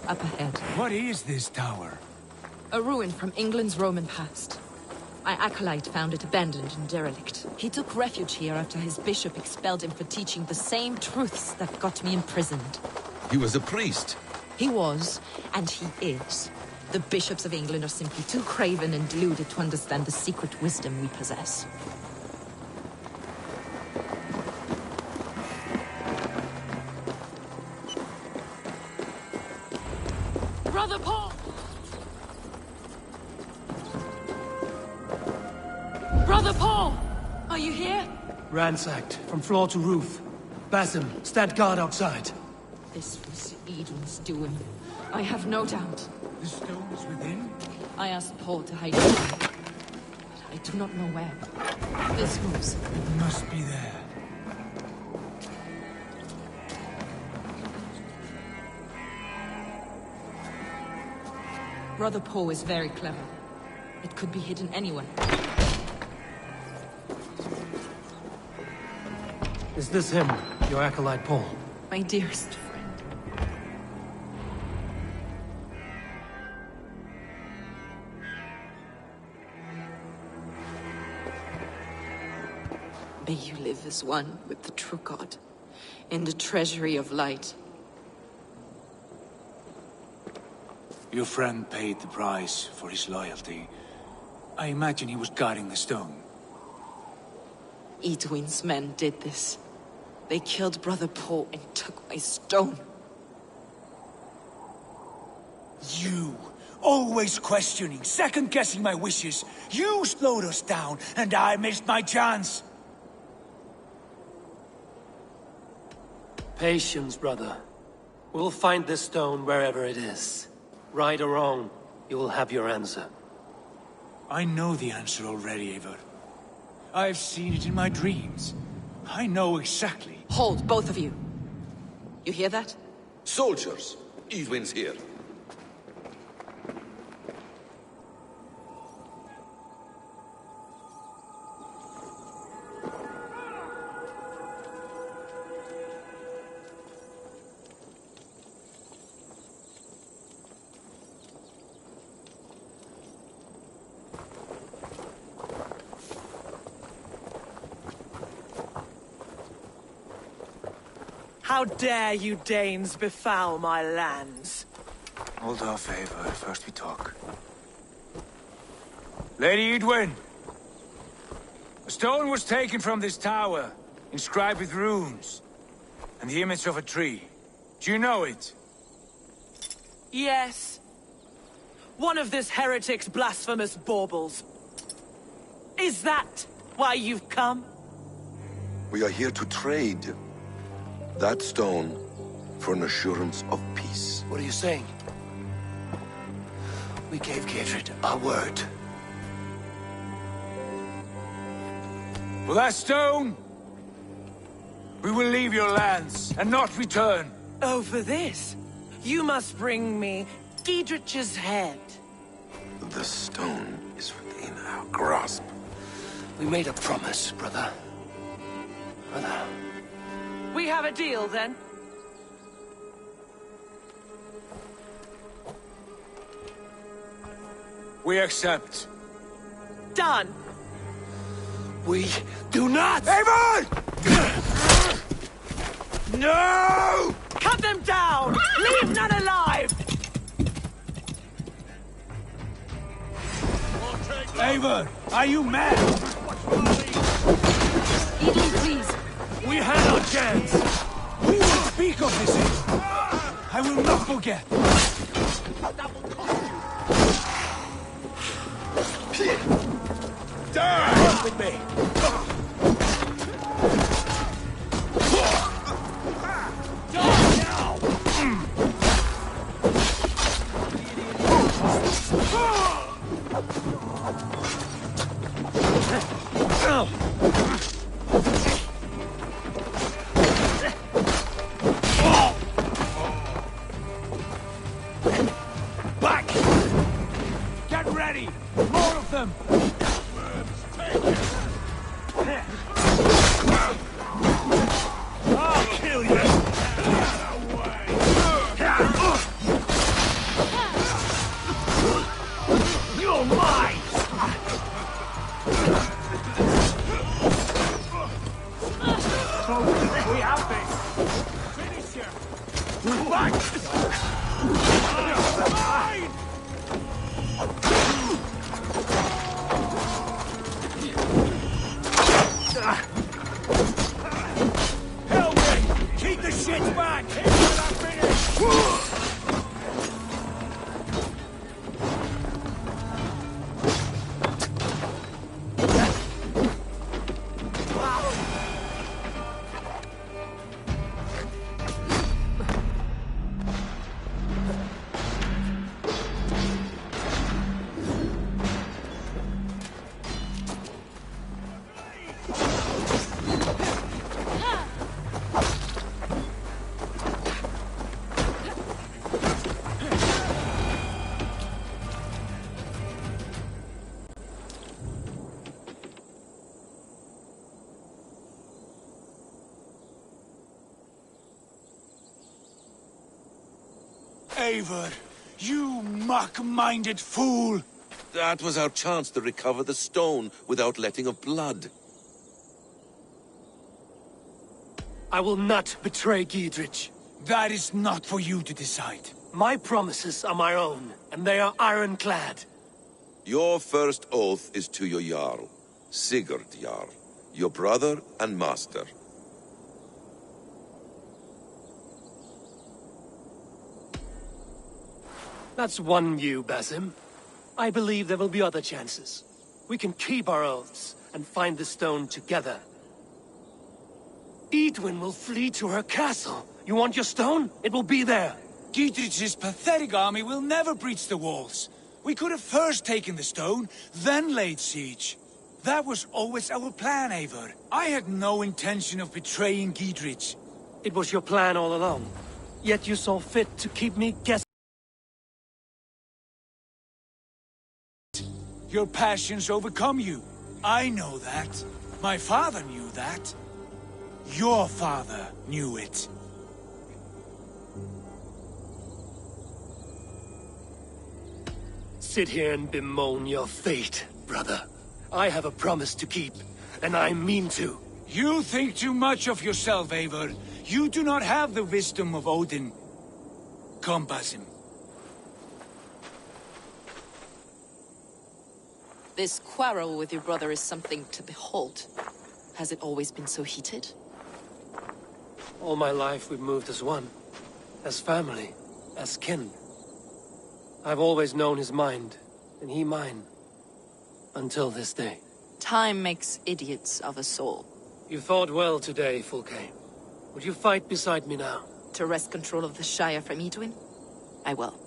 Up ahead. What is this tower? A ruin from England's Roman past. My acolyte found it abandoned and derelict. He took refuge here after his bishop expelled him for teaching the same truths that got me imprisoned. He was a priest. He was, and he is. The bishops of England are simply too craven and deluded to understand the secret wisdom we possess. Brother Paul! Brother Paul! Are you here? Ransacked, from floor to roof. Basim, stand guard outside. This was Edwin's doing. I have no doubt. The stone is within? I asked Paul to hide it, but I do not know where. This moves. It must be there. Brother Paul is very clever. It could be hidden anywhere. Is this him, your acolyte Paul? My dearest friend. May you live as one with the true God, in the treasury of light. Your friend paid the price for his loyalty. I imagine he was guarding the stone. Edwin's men did this. They killed Brother Paul and took my stone. You, always questioning, second-guessing my wishes. You slowed us down, and I missed my chance. Patience, brother. We'll find this stone wherever it is. Right or wrong, you will have your answer. I know the answer already, Eivor. I've seen it in my dreams. I know exactly. Hold, both of you. You hear that? Soldiers, Edwin's here. How dare you Danes befoul my lands? Hold off, Eivor. First we talk. Lady Edwin! A stone was taken from this tower, inscribed with runes, and the image of a tree. Do you know it? Yes. One of this heretic's blasphemous baubles. Is that why you've come? We are here to trade that stone for an assurance of peace. What are you saying? We gave Gatred our word. For that stone, we will leave your lands and not return. Oh, for this, you must bring me Giedrich's head. The stone is within our grasp. We made a promise, brother. Brother. We have a deal, then? We accept. Done. We do not! Avon! No! Cut them down! Leave none alive! Avon, are you mad? Eden, please. We had our chance. We will speak of this. I will not forget. Die with me. Back! Get ready! More of them! I'll kill you! You're mine! We have this! Finish him! Back! Mine! Help me! Keep the shit back! Hit till I'm finished! Eivor, you muck-minded fool! That was our chance to recover the stone without letting of blood. I will not betray Giedrich. That is not for you to decide. My promises are my own, and they are ironclad. Your first oath is to your Jarl, Sigurd Jarl, your brother and master. That's one view, Basim. I believe there will be other chances. We can keep our oaths and find the stone together. Edwin will flee to her castle. You want your stone? It will be there. Giedrich's pathetic army will never breach the walls. We could have first taken the stone, then laid siege. That was always our plan, Eivor. I had no intention of betraying Giedrich. It was your plan all along. Yet you saw fit to keep me guessing. Your passions overcome you. I know that. My father knew that. Your father knew it. Sit here and bemoan your fate, brother. I have a promise to keep, and I mean to. You think too much of yourself, Eivor. You do not have the wisdom of Odin. Come, Basim. This quarrel with your brother is something to behold. Has it always been so heated? All my life we've moved as one. As family. As kin. I've always known his mind, and he mine. Until this day. Time makes idiots of us all. You fought well today, Fulke. Would you fight beside me now? To wrest control of the Shire from Edwin? I will.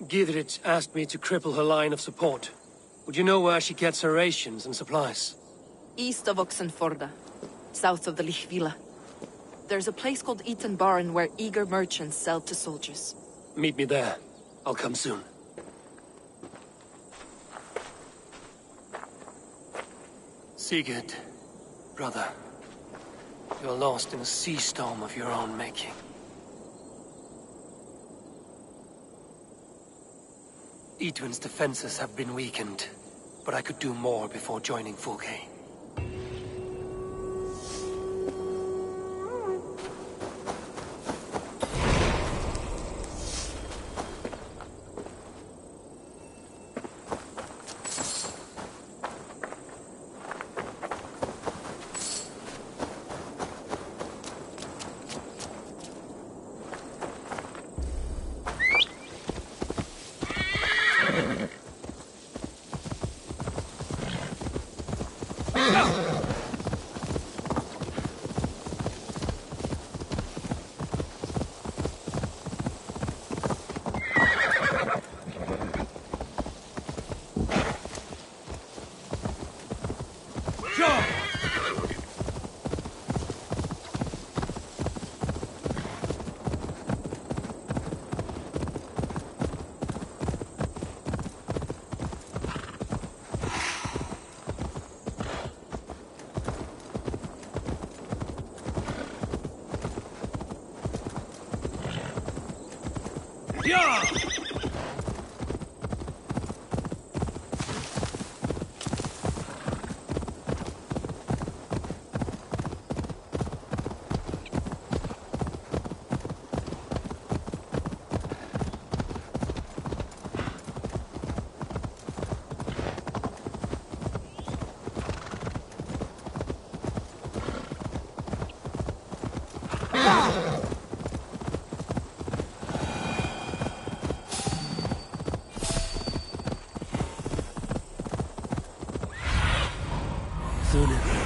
Giedrich asked me to cripple her line of support. Would you know where she gets her rations and supplies? East of Oxenforda, south of the Lichvila. There's a place called Eaton Barn where eager merchants sell to soldiers. Meet me there. I'll come soon. Sigurd, brother, you're lost in a sea storm of your own making. Idwin's defenses have been weakened, but I could do more before joining Fulke.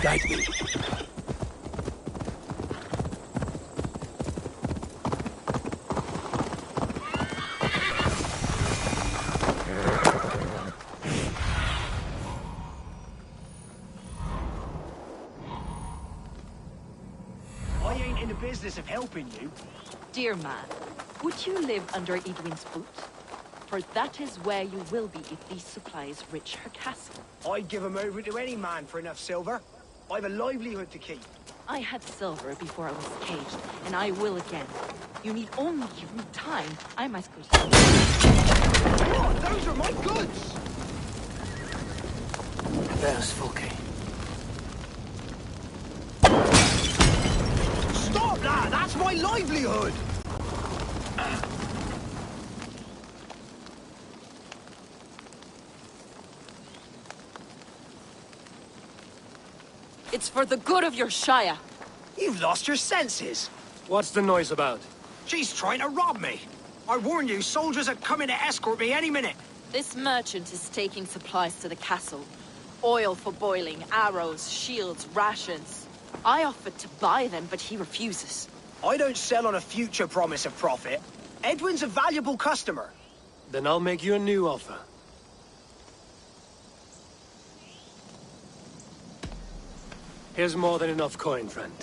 Guide me. I ain't in the business of helping you. Dear man, would you live under Idwin's boot? For that is where you will be if these supplies reach her castle. I'd give 'em over to any man for enough silver. I've a livelihood to keep. I had silver before I was caged, and I will again. You need only give me time. I must go to... Oh, those are my goods! There's Fulke. Stop that! That's my livelihood! It's for the good of your Shire. You've lost your senses. What's the noise about? She's trying to rob me. I warn you, soldiers are coming to escort me any minute. This merchant is taking supplies to the castle. Oil for boiling, arrows, shields, rations. I offered to buy them, but he refuses. I don't sell on a future promise of profit. Edwin's a valuable customer. Then I'll make you a new offer. Here's more than enough coin, friend.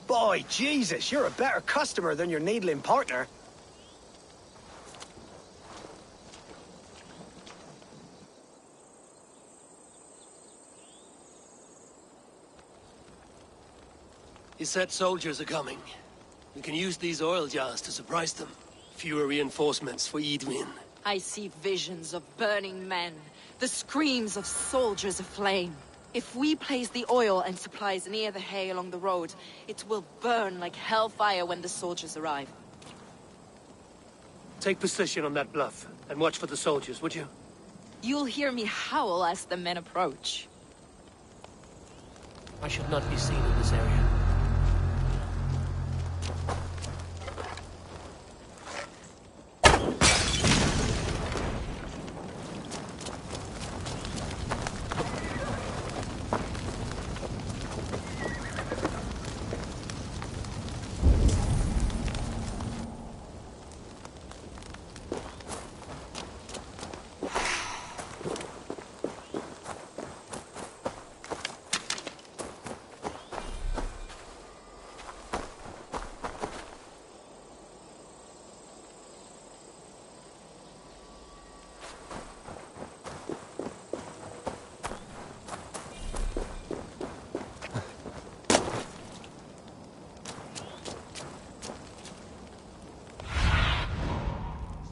Boy, Jesus, you're a better customer than your needling partner. He said soldiers are coming. We can use these oil jars to surprise them. Fewer reinforcements for Idwin. I see visions of burning men, the screams of soldiers aflame. If we place the oil and supplies near the hay along the road, it will burn like hellfire when the soldiers arrive. Take position on that bluff, and watch for the soldiers, would you? You'll hear me howl as the men approach. I should not be seen in this area.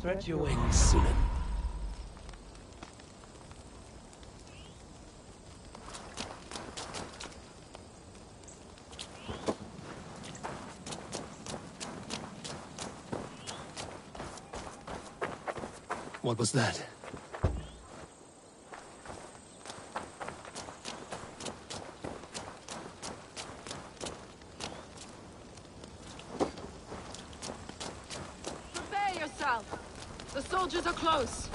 Spread your wings, Sunan. What was that? Prepare yourself. The soldiers are close.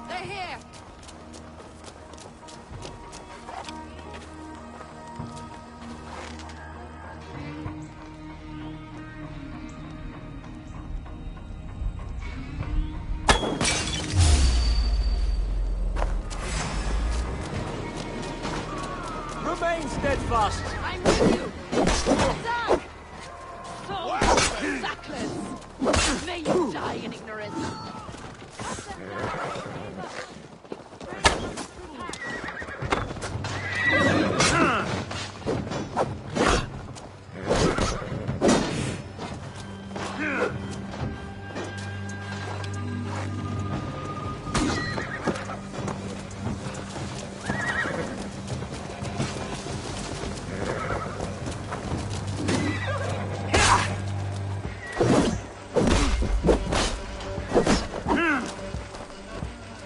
They're here. Remain steadfast. I'm with you. Attack! So sackless. May you die in ignorance.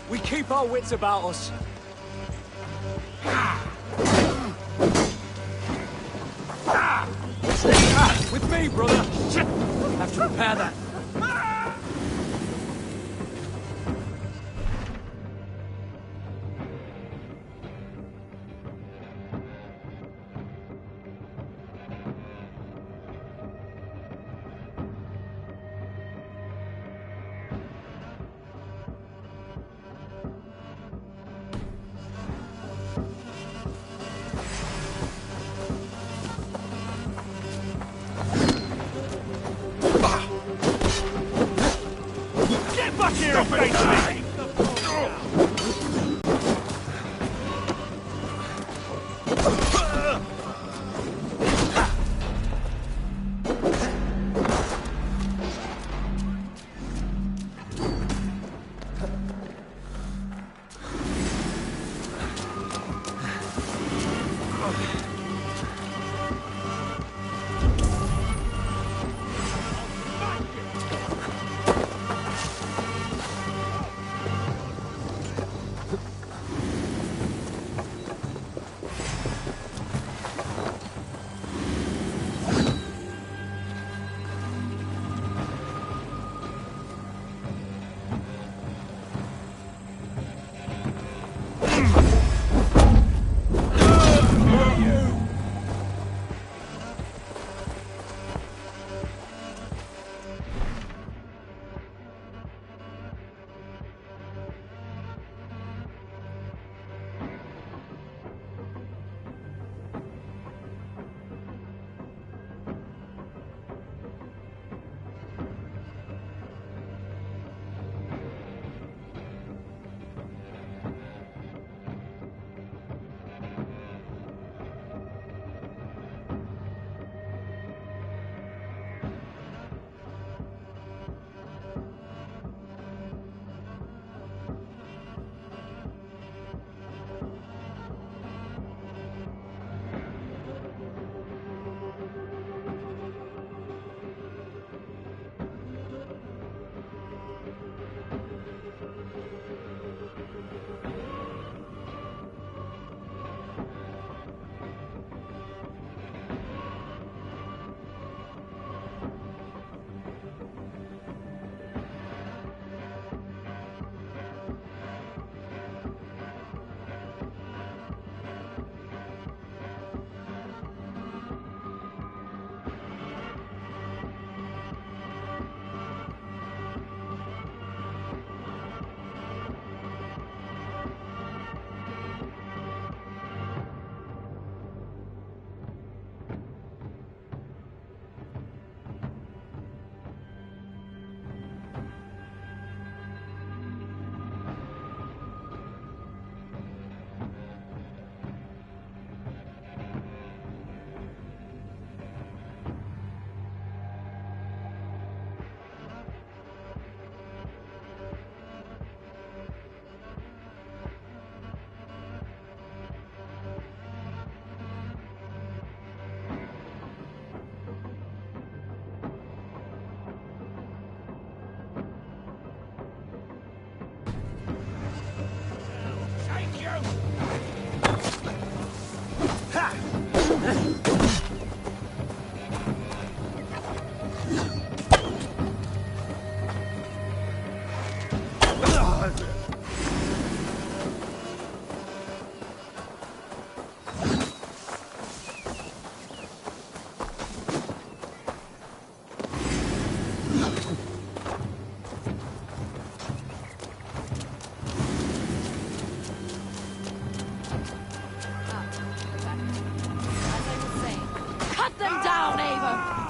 We keep our wits about us. With me, brother. Have to repair that. Cut them down, Ava!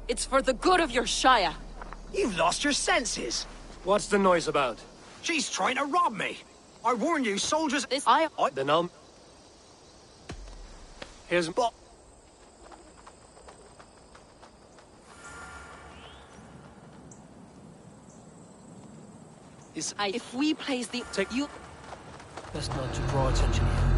It's for the good of your Shire. You've lost your senses. What's the noise about? She's trying to rob me. I warn you, soldiers... Then I'll... Here's... If we place the... You... Best not to draw attention here.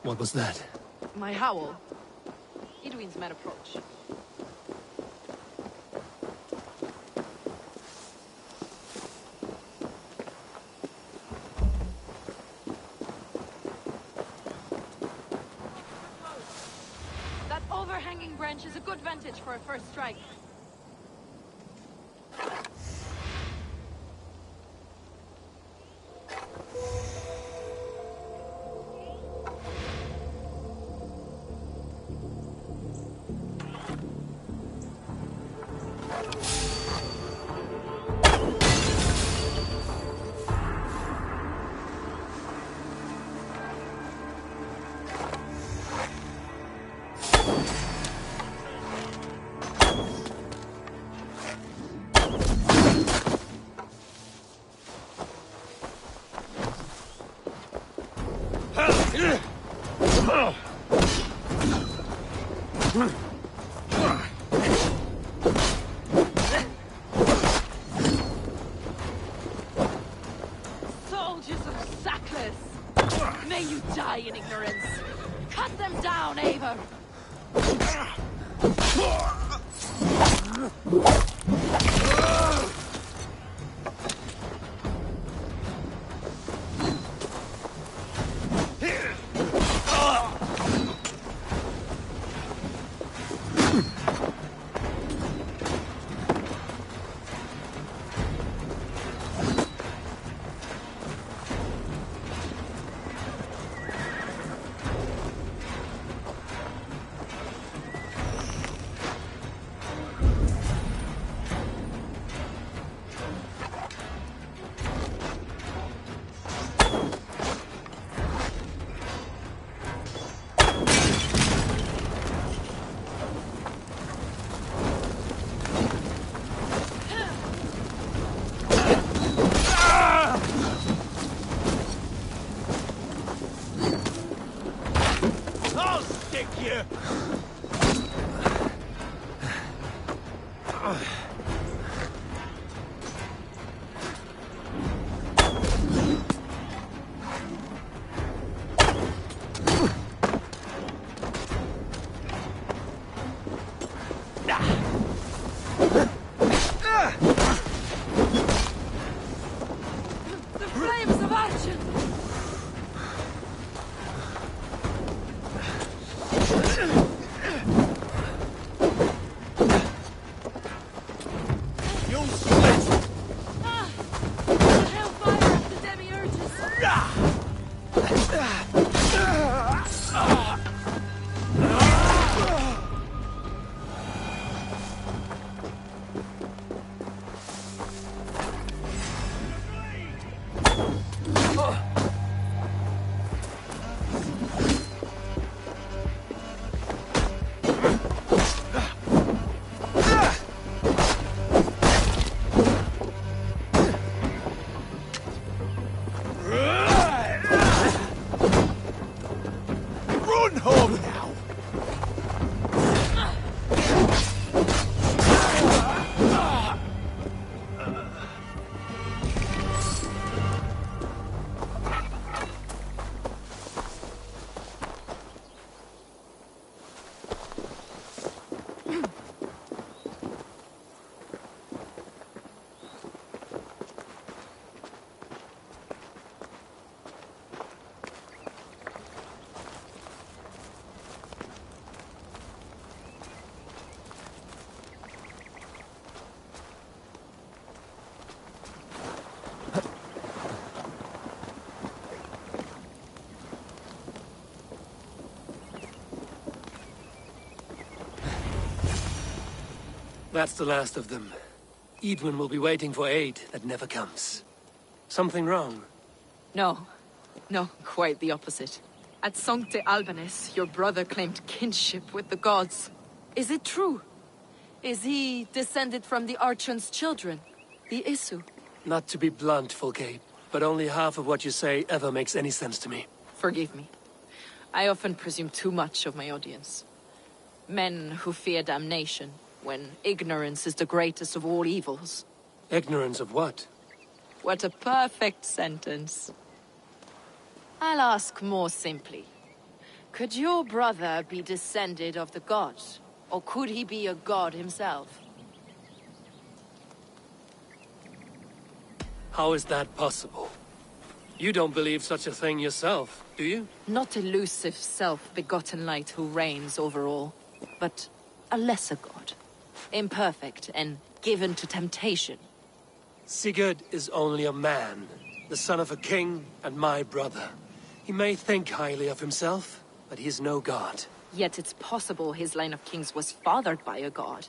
What was that? My howl. Edwin's mad approach. That overhanging branch is a good vantage for a first strike. Soldiers of Sackless! May you die in ignorance! Cut them down, Ava! Run home now! That's the last of them. Edwin will be waiting for aid that never comes. Something wrong? No. No, quite the opposite. At Sancte Albanus, your brother claimed kinship with the gods. Is it true? Is he descended from the Archon's children, the Isu? Not to be blunt, Fulke, but only half of what you say ever makes any sense to me. Forgive me. I often presume too much of my audience. Men who fear damnation, when ignorance is the greatest of all evils. Ignorance of what? What a perfect sentence. I'll ask more simply. Could your brother be descended of the gods? Or could he be a god himself? How is that possible? You don't believe such a thing yourself, do you? Not elusive self-begotten light who reigns over all, but a lesser god. Imperfect and given to temptation. Sigurd is only a man, the son of a king and my brother. He may think highly of himself, but he is no god. Yet it's possible his line of kings was fathered by a god,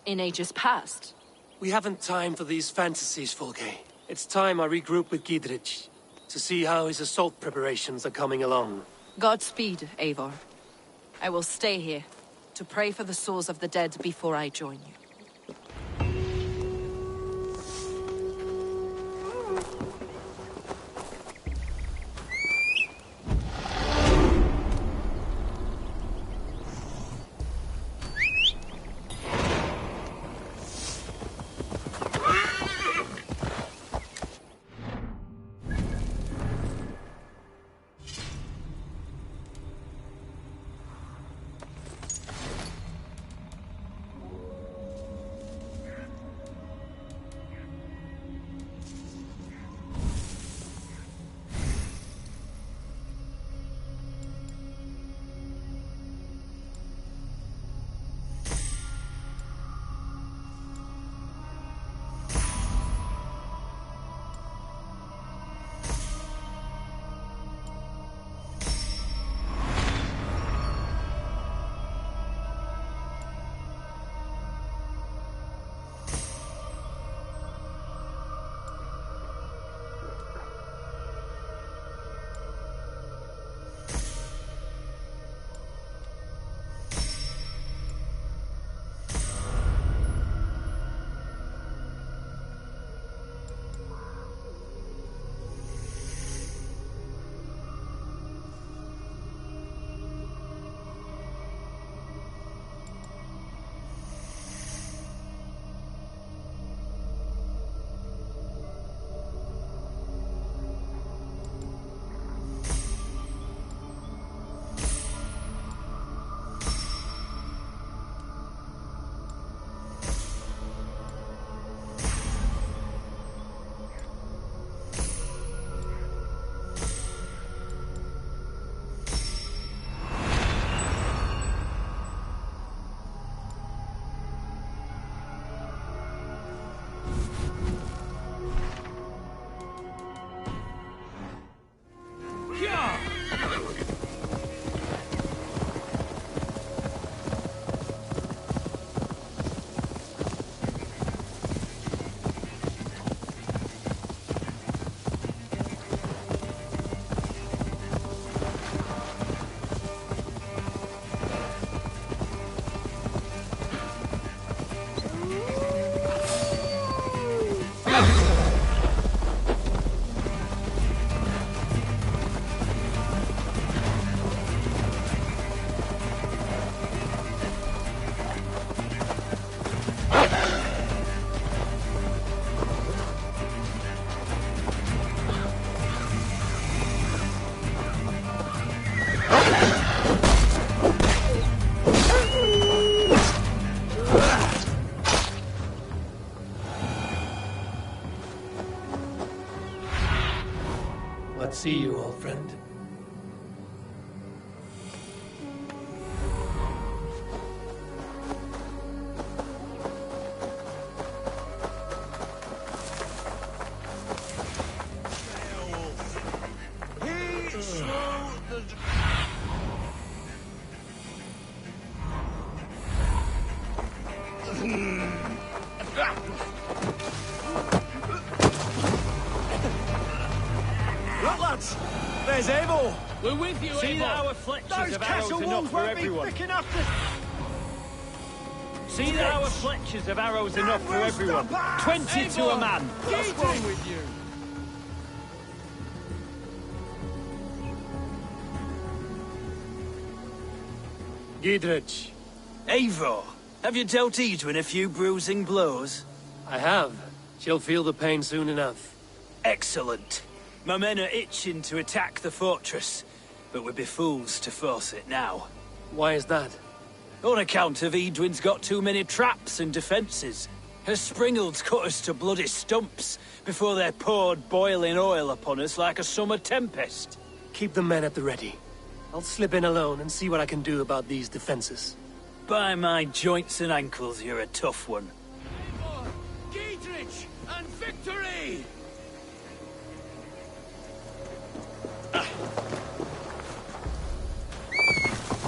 in ages past. We haven't time for these fantasies, Fulke. It's time I regroup with Giedrich, to see how his assault preparations are coming along. Godspeed, Eivor. I will stay here, to pray for the souls of the dead before I join you. What see you, old friend? Look, lads! There's Abel! We're with you, See Abel! that our fletches Those of castle arrows walls enough for won't be everyone. thick enough to... See that our fletches of arrows enough for everyone. 20 to a man. What's wrong with you? Giedrich. Eivor, have you dealt Edwin a few bruising blows? I have. She'll feel the pain soon enough. Excellent. My men are itching to attack the fortress, but we'd be fools to force it now. Why is that? On account of Edwin's got too many traps and defences. Her springalds cut us to bloody stumps before they poured boiling oil upon us like a summer tempest. Keep the men at the ready. I'll slip in alone and see what I can do about these defences. By my joints and ankles, you're a tough one. Giedrich and victory!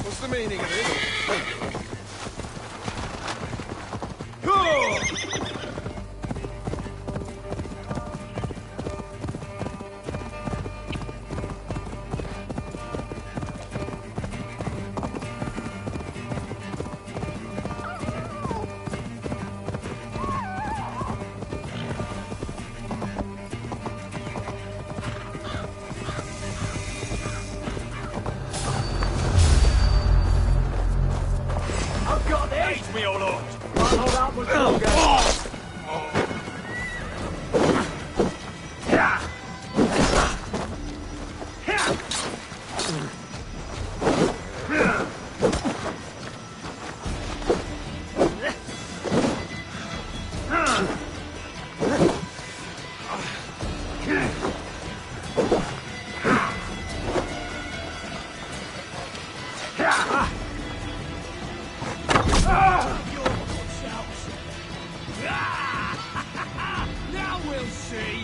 What's the meaning of this? Me, O Lord! Now we'll see!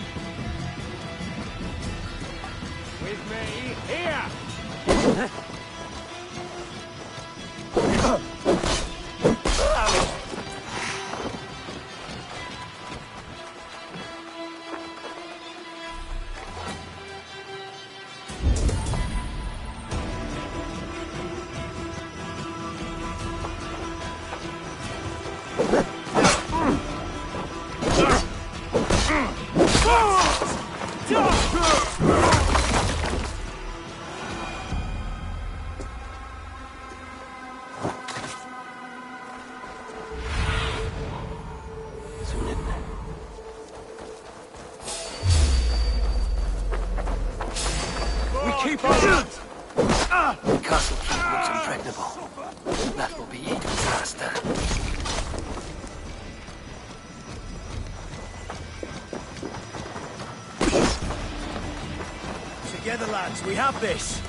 With me, here! Keep on! The castle keep looks impregnable. That will be Edwin's last stand. Together, lads, we have this!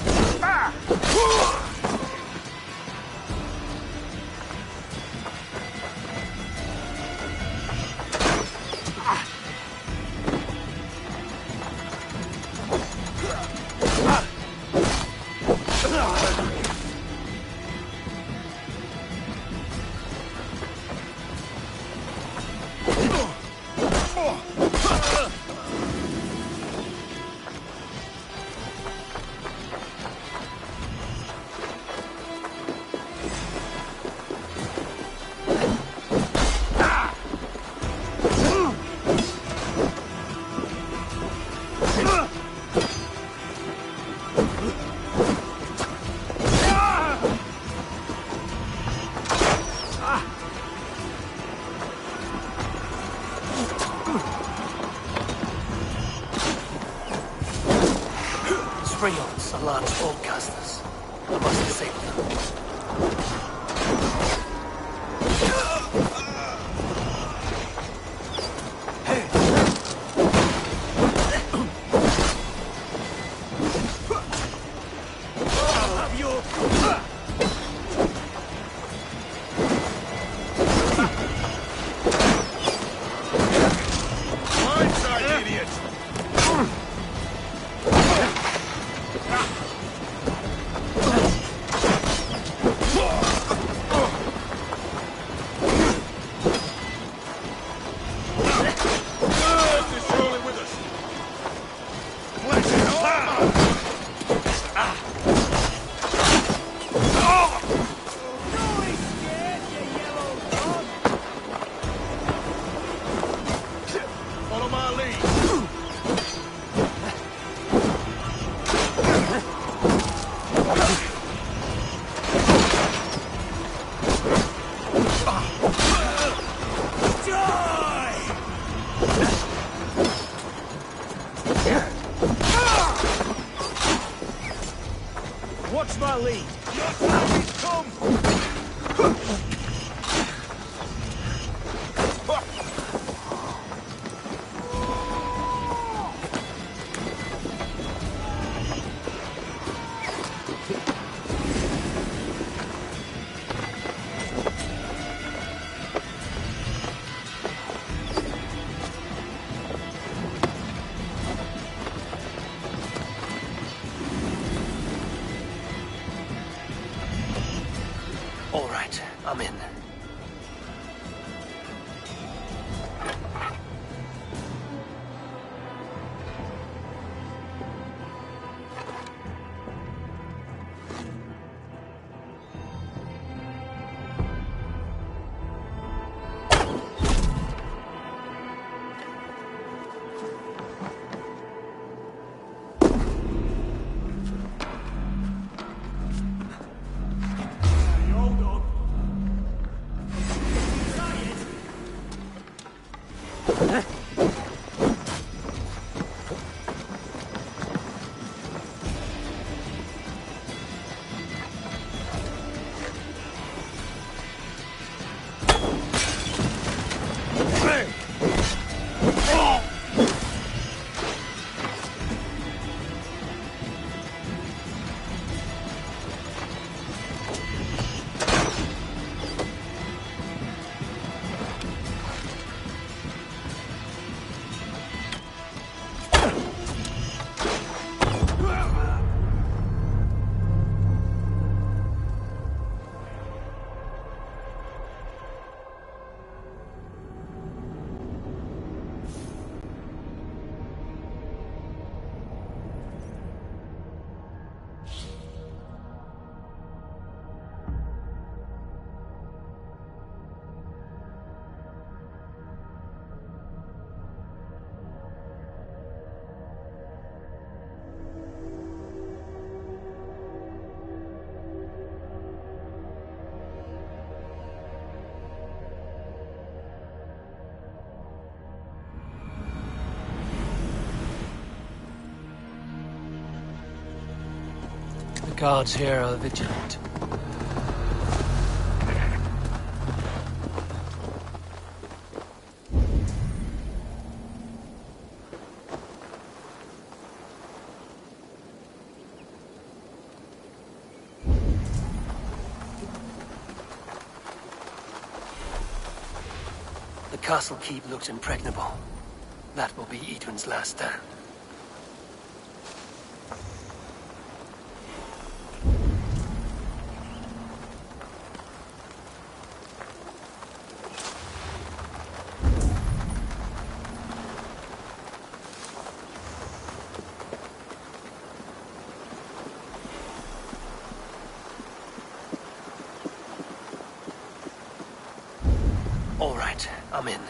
Springles are large broadcasters. I must disable them. Watch my lead. Your time has come. All right, I'm in. The guards here are vigilant. The castle keep looks impregnable. That will be Edwin's last stand. All right, I'm in.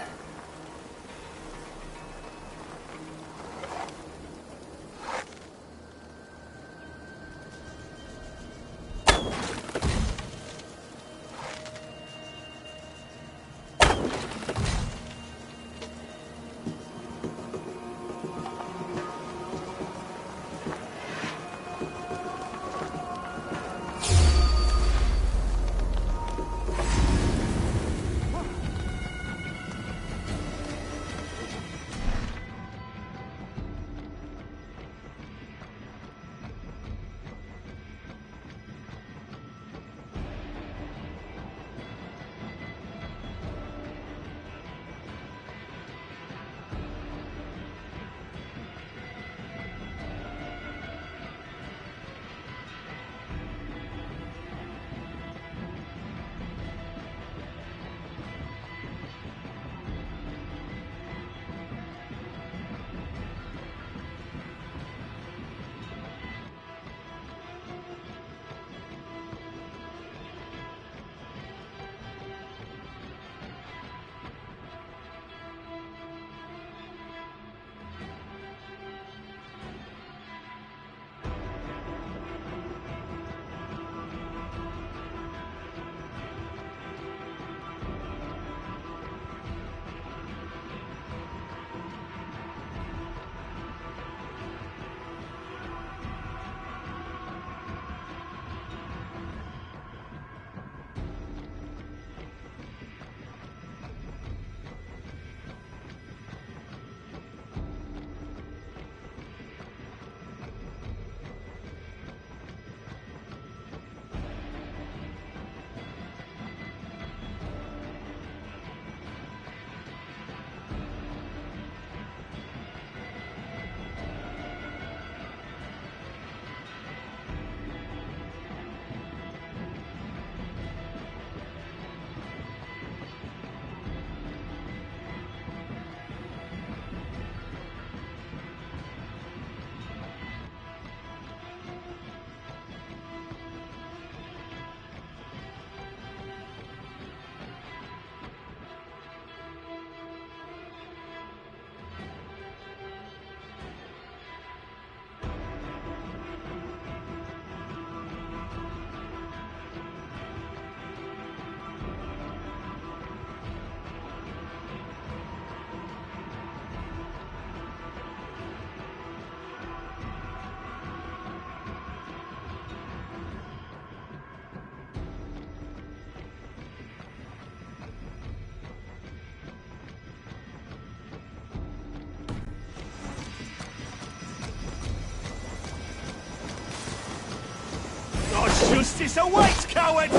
Justice awaits, coward!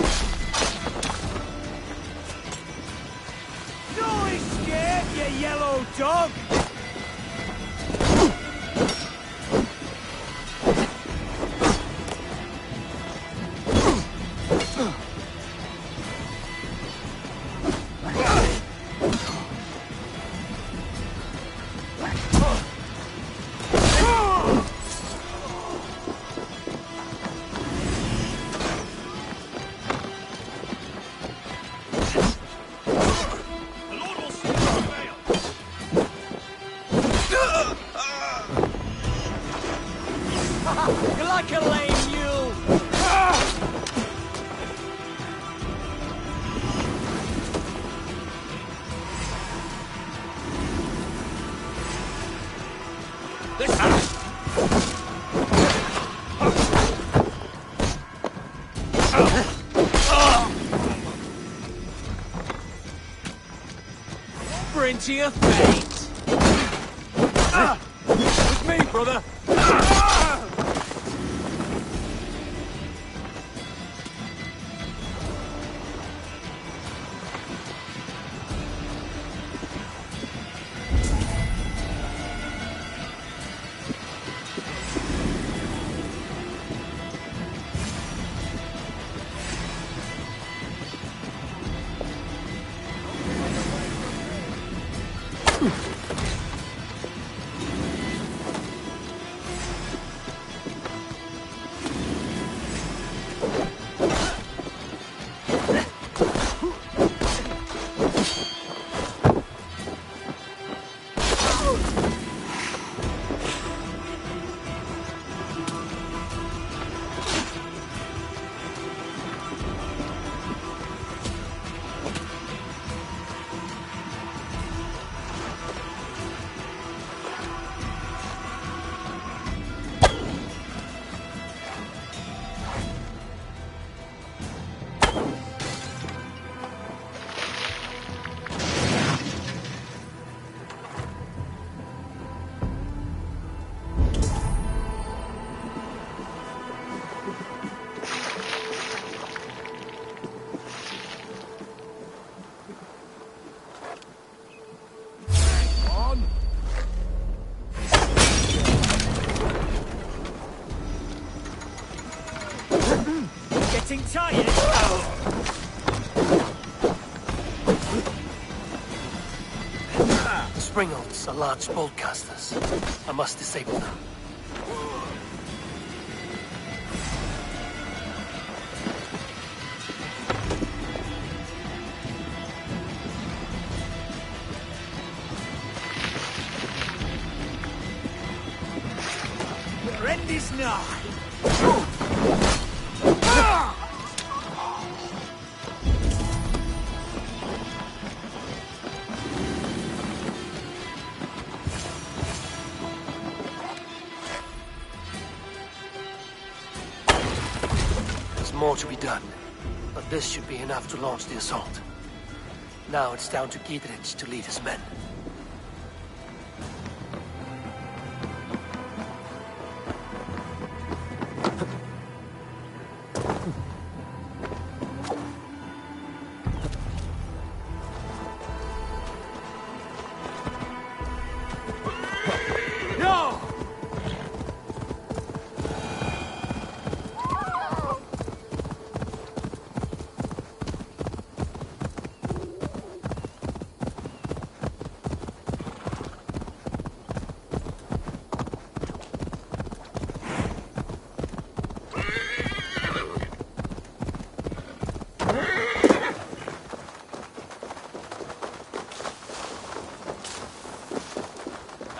Don't be scared, you yellow dog! You're like a lame mule! Sprint to your fate! With me, brother! Getting tired? The springholds are large bolt casters. I must disable them. Your end is nigh. There's more to be done, but this should be enough to launch the assault. Now it's down to Giedrich to lead his men. No!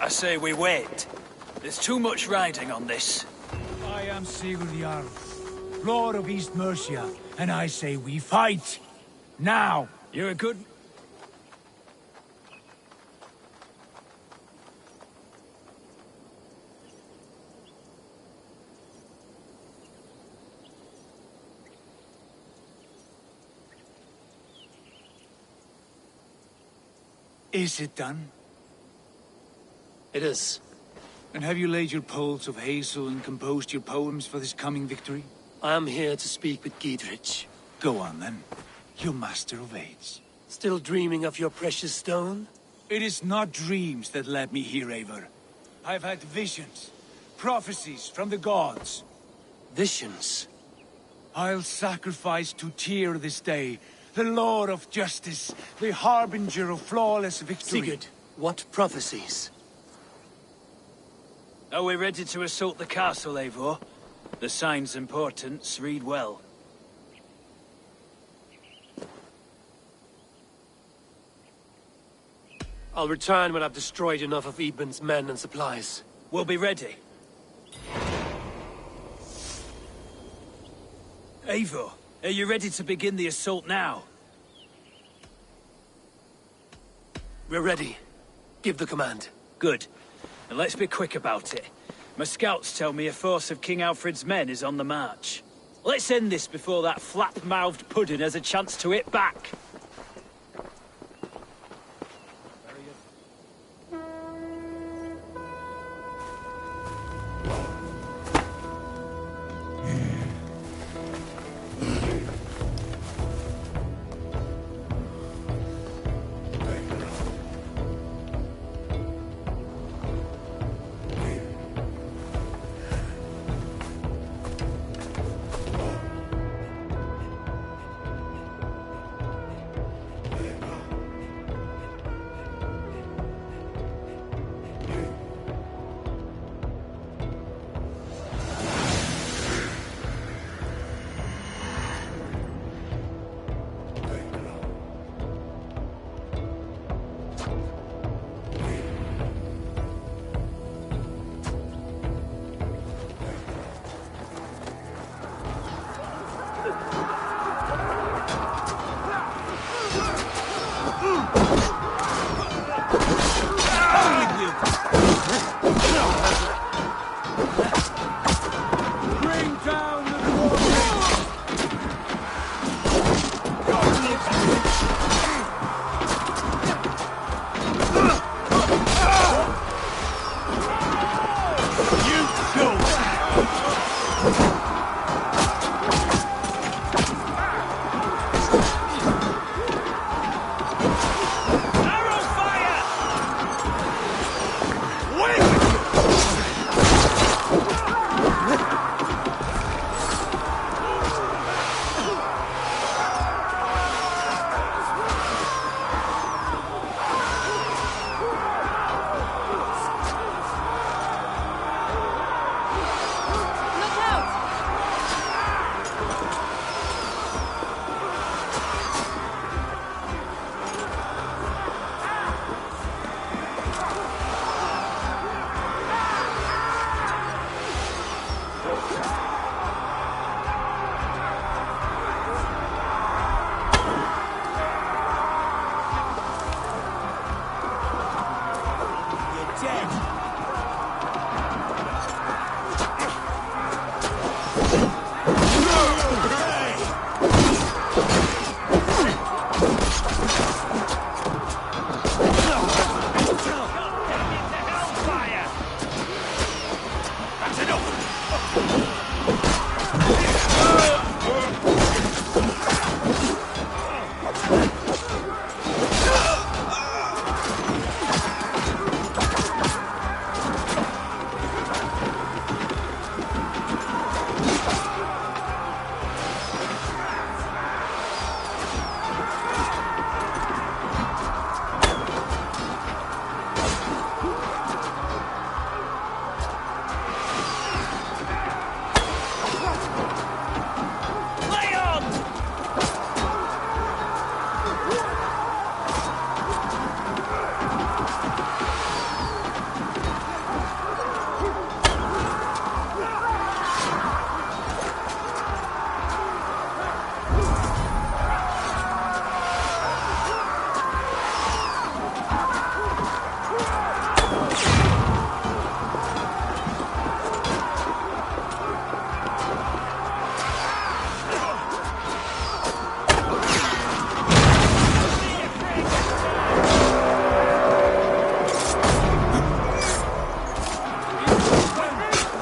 I say we wait. There's too much riding on this. I am Sigurd Jarl, Lord of East Mercia, and I say we fight! Now! You're a good... Is it done? It is. And have you laid your poles of hazel and composed your poems for this coming victory? I am here to speak with Giedrich. Go on, then. You master of aids. Still dreaming of your precious stone? It is not dreams that led me here, Eivor. I've had visions, prophecies from the gods. Visions? I'll sacrifice to Tyr this day, the Lord of Justice, the harbinger of flawless victory. Sigurd, what prophecies? Are we ready to assault the castle, Eivor? The sign's importance, read well. I'll return when I've destroyed enough of Edmund's men and supplies. We'll be ready. Eivor, are you ready to begin the assault now? We're ready. Give the command. Good. And let's be quick about it. My scouts tell me a force of King Alfred's men is on the march. Let's end this before that flap-mouthed pudding has a chance to hit back.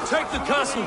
Take the castle!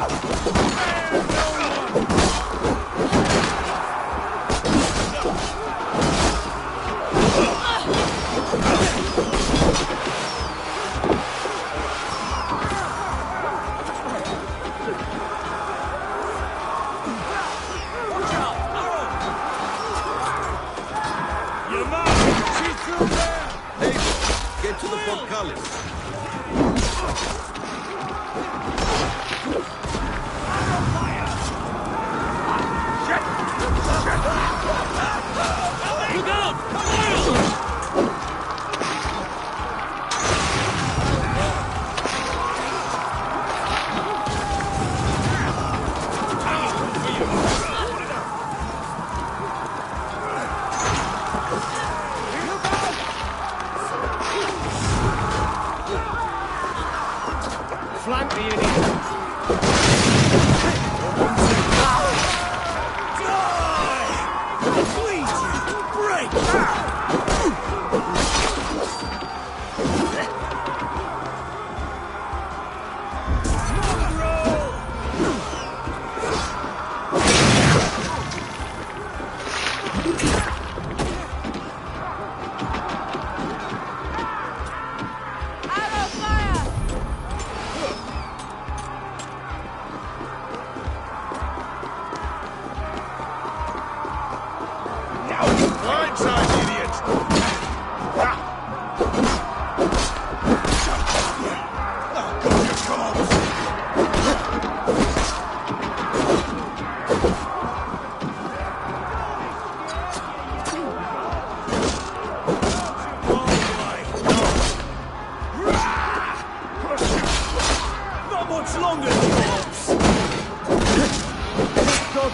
Flank the idiot!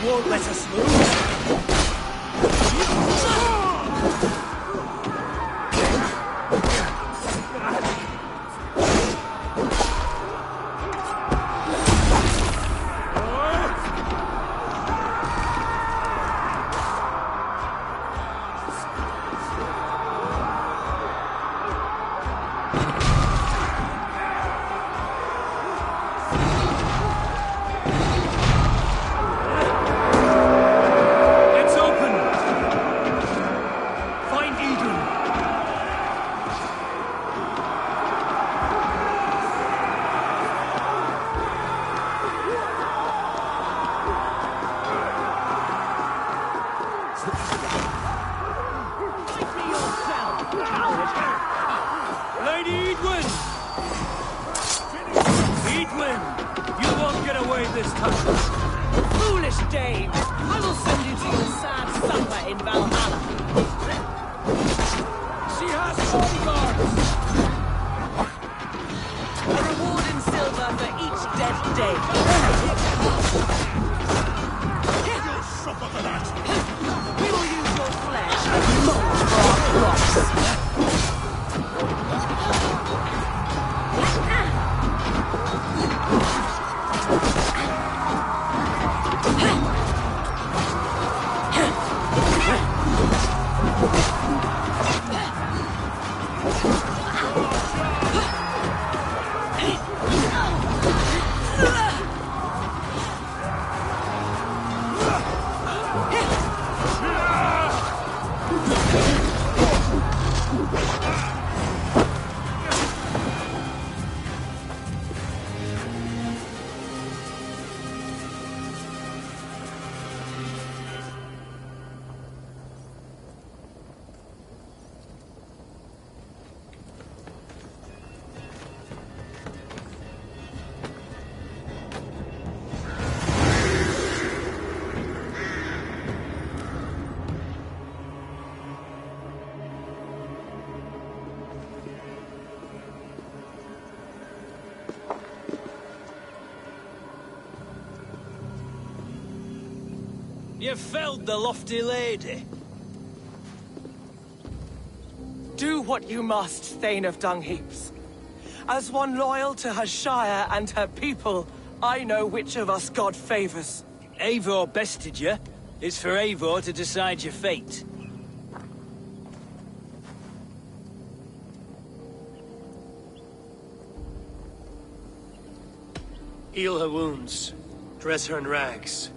Won't let us lose. this time. Foolish dame! I will send you to your sad supper in Valhalla. She has bodyguards! A reward in silver for each dead day. You'll suffer for that! We will use your flesh as mold for our crops. You felled the lofty lady. Do what you must, Thane of Dungheaps. As one loyal to her shire and her people, I know which of us God favors. Eivor bested you. It's for Eivor to decide your fate. Heal her wounds, dress her in rags,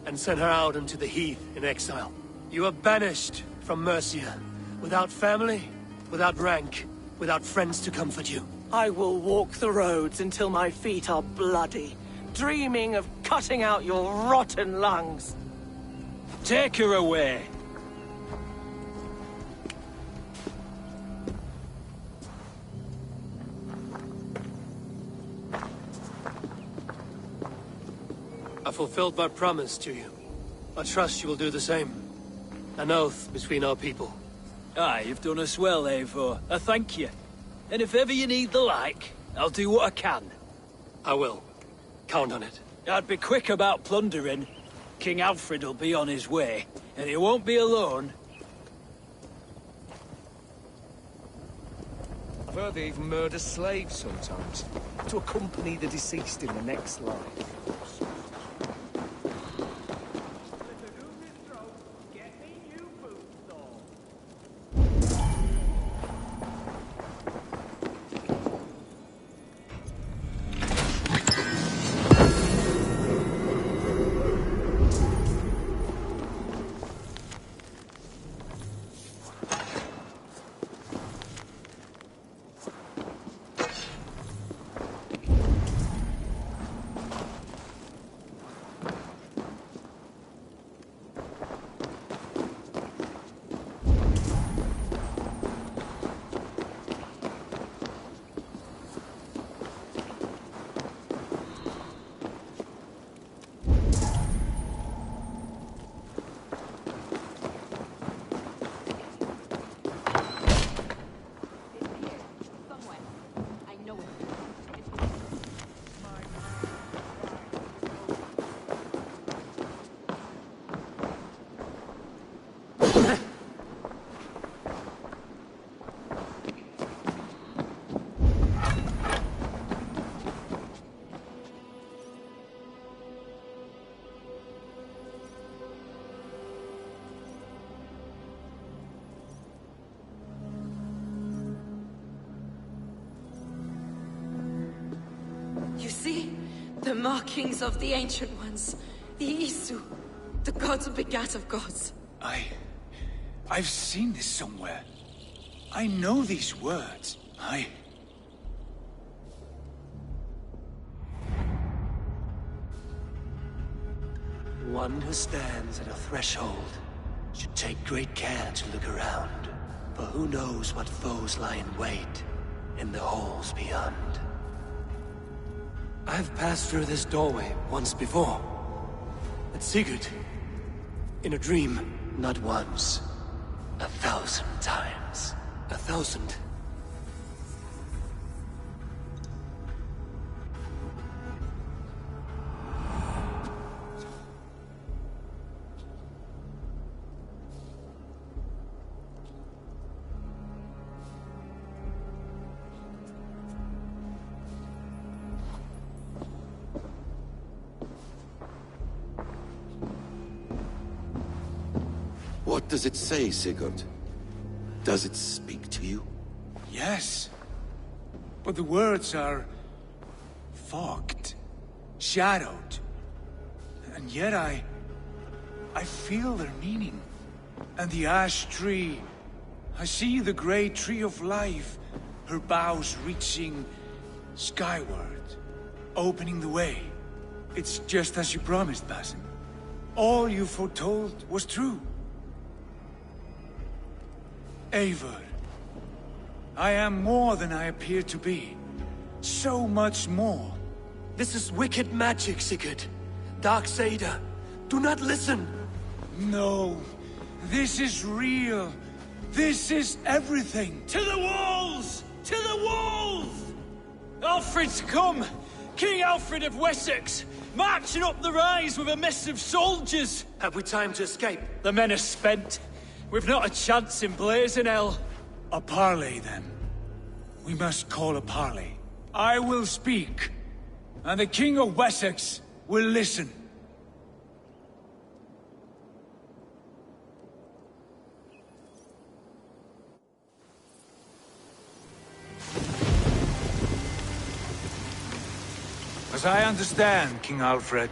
and send her out into the heath in exile. You are banished from Mercia, without family, without rank, without friends to comfort you. I will walk the roads until my feet are bloody, dreaming of cutting out your rotten lungs. Take her away. I fulfilled my promise to you. I trust you will do the same. An oath between our people. Aye, you've done us well, Eivor. I thank you. And if ever you need the like, I'll do what I can. I will. Count on it. I'd be quick about plundering. King Alfred will be on his way, and he won't be alone. heard they even murder slaves sometimes, to accompany the deceased in the next life. You see? The markings of the Ancient Ones. The Isu. The gods begat of gods. I've seen this somewhere. I know these words. One who stands at a threshold should take great care to look around, for who knows what foes lie in wait in the halls beyond. I've passed through this doorway once before. At Sigurd. In a dream. Not once. 1,000 times. 1,000. What does it say, Sigurd? Does it speak to you? Yes. But the words are fogged, shadowed. And yet I feel their meaning. And the ash tree, I see the great tree of life, her boughs reaching skyward, opening the way. It's just as you promised, Basim. All you foretold was true. Eivor, I am more than I appear to be. So much more. This is wicked magic, Sigurd. Darksader, do not listen. No, this is real. This is everything. To the walls! To the walls! Alfred's come! King Alfred of Wessex! Marching up the rise with a mess of soldiers! Have we time to escape? The men are spent. We've not a chance in blazing hell. A parley, then. We must call a parley. I will speak, and the King of Wessex will listen. As I understand, King Alfred,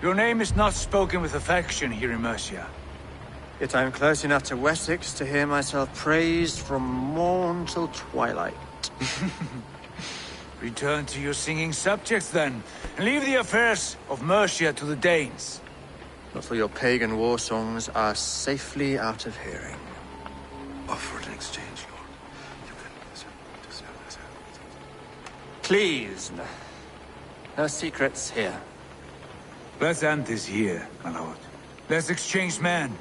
your name is not spoken with affection here in Mercia. Yet I am close enough to Wessex to hear myself praised from morn till twilight. Return to your singing subjects, then, and leave the affairs of Mercia to the Danes. But for your pagan war songs are safely out of hearing. Offer an exchange, Lord. You can... Please. No secrets here. Let's end this here, my lord. Let's exchange men.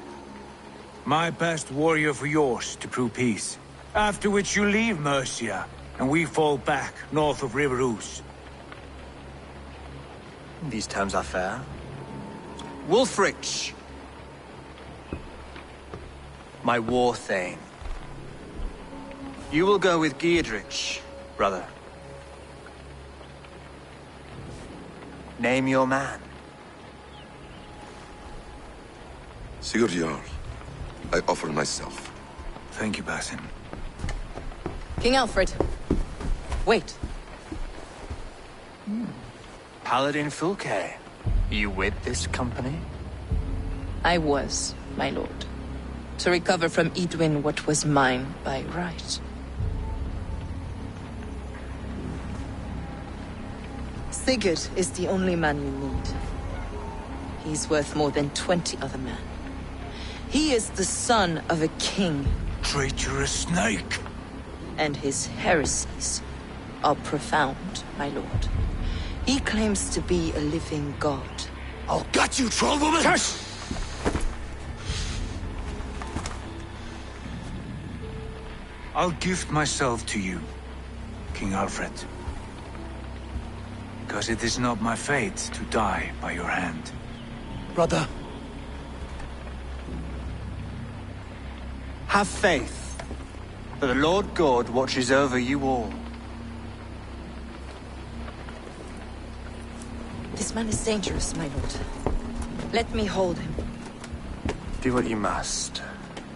My best warrior for yours to prove peace. After which you leave Mercia, and we fall back north of River Ouse. These terms are fair. Wulfrich! My war thane. You will go with Giedrich, brother. Name your man. Sigurd Jarl, I offer myself. Thank you, Basim. King Alfred. Wait. Paladin Fulke. You with this company? I was, my lord. To recover from Edwin what was mine by right. Sigurd is the only man you need. He's worth more than 20 other men. He is the son of a king. Traitorous snake! And his heresies are profound, my lord. He claims to be a living god. I'll gut you, troll woman! Curse! I'll gift myself to you, King Alfred. Because it is not my fate to die by your hand. Brother. Have faith, for the Lord God watches over you all. This man is dangerous, my lord. Let me hold him. Do what you must,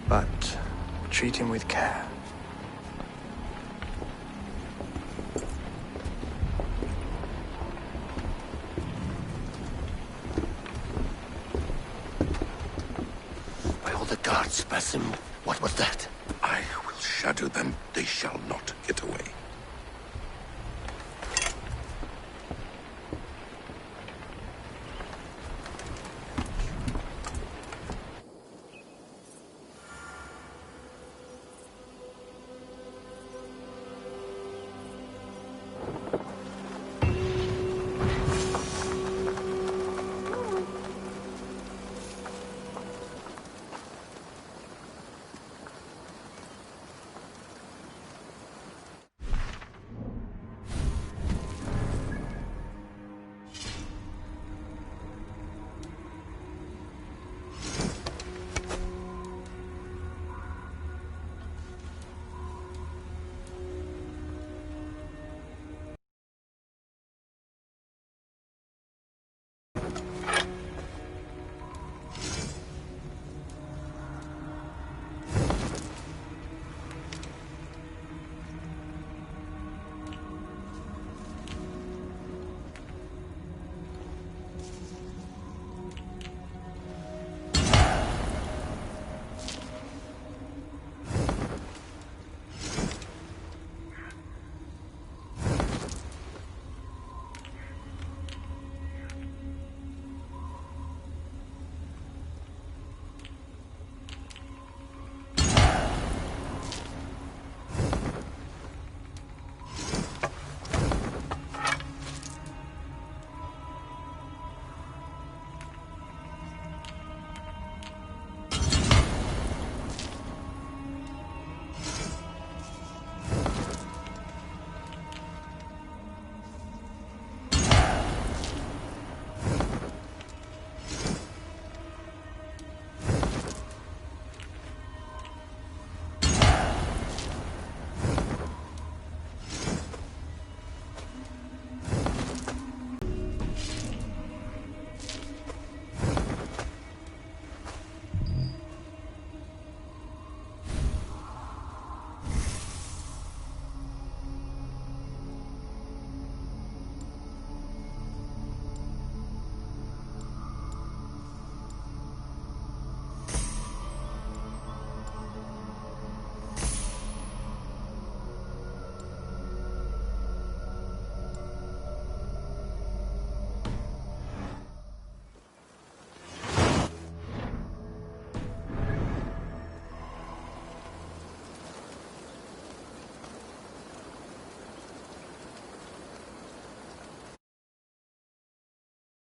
but treat him with care. By all the gods, Basim, what was that? I will shadow them. They shall not get away.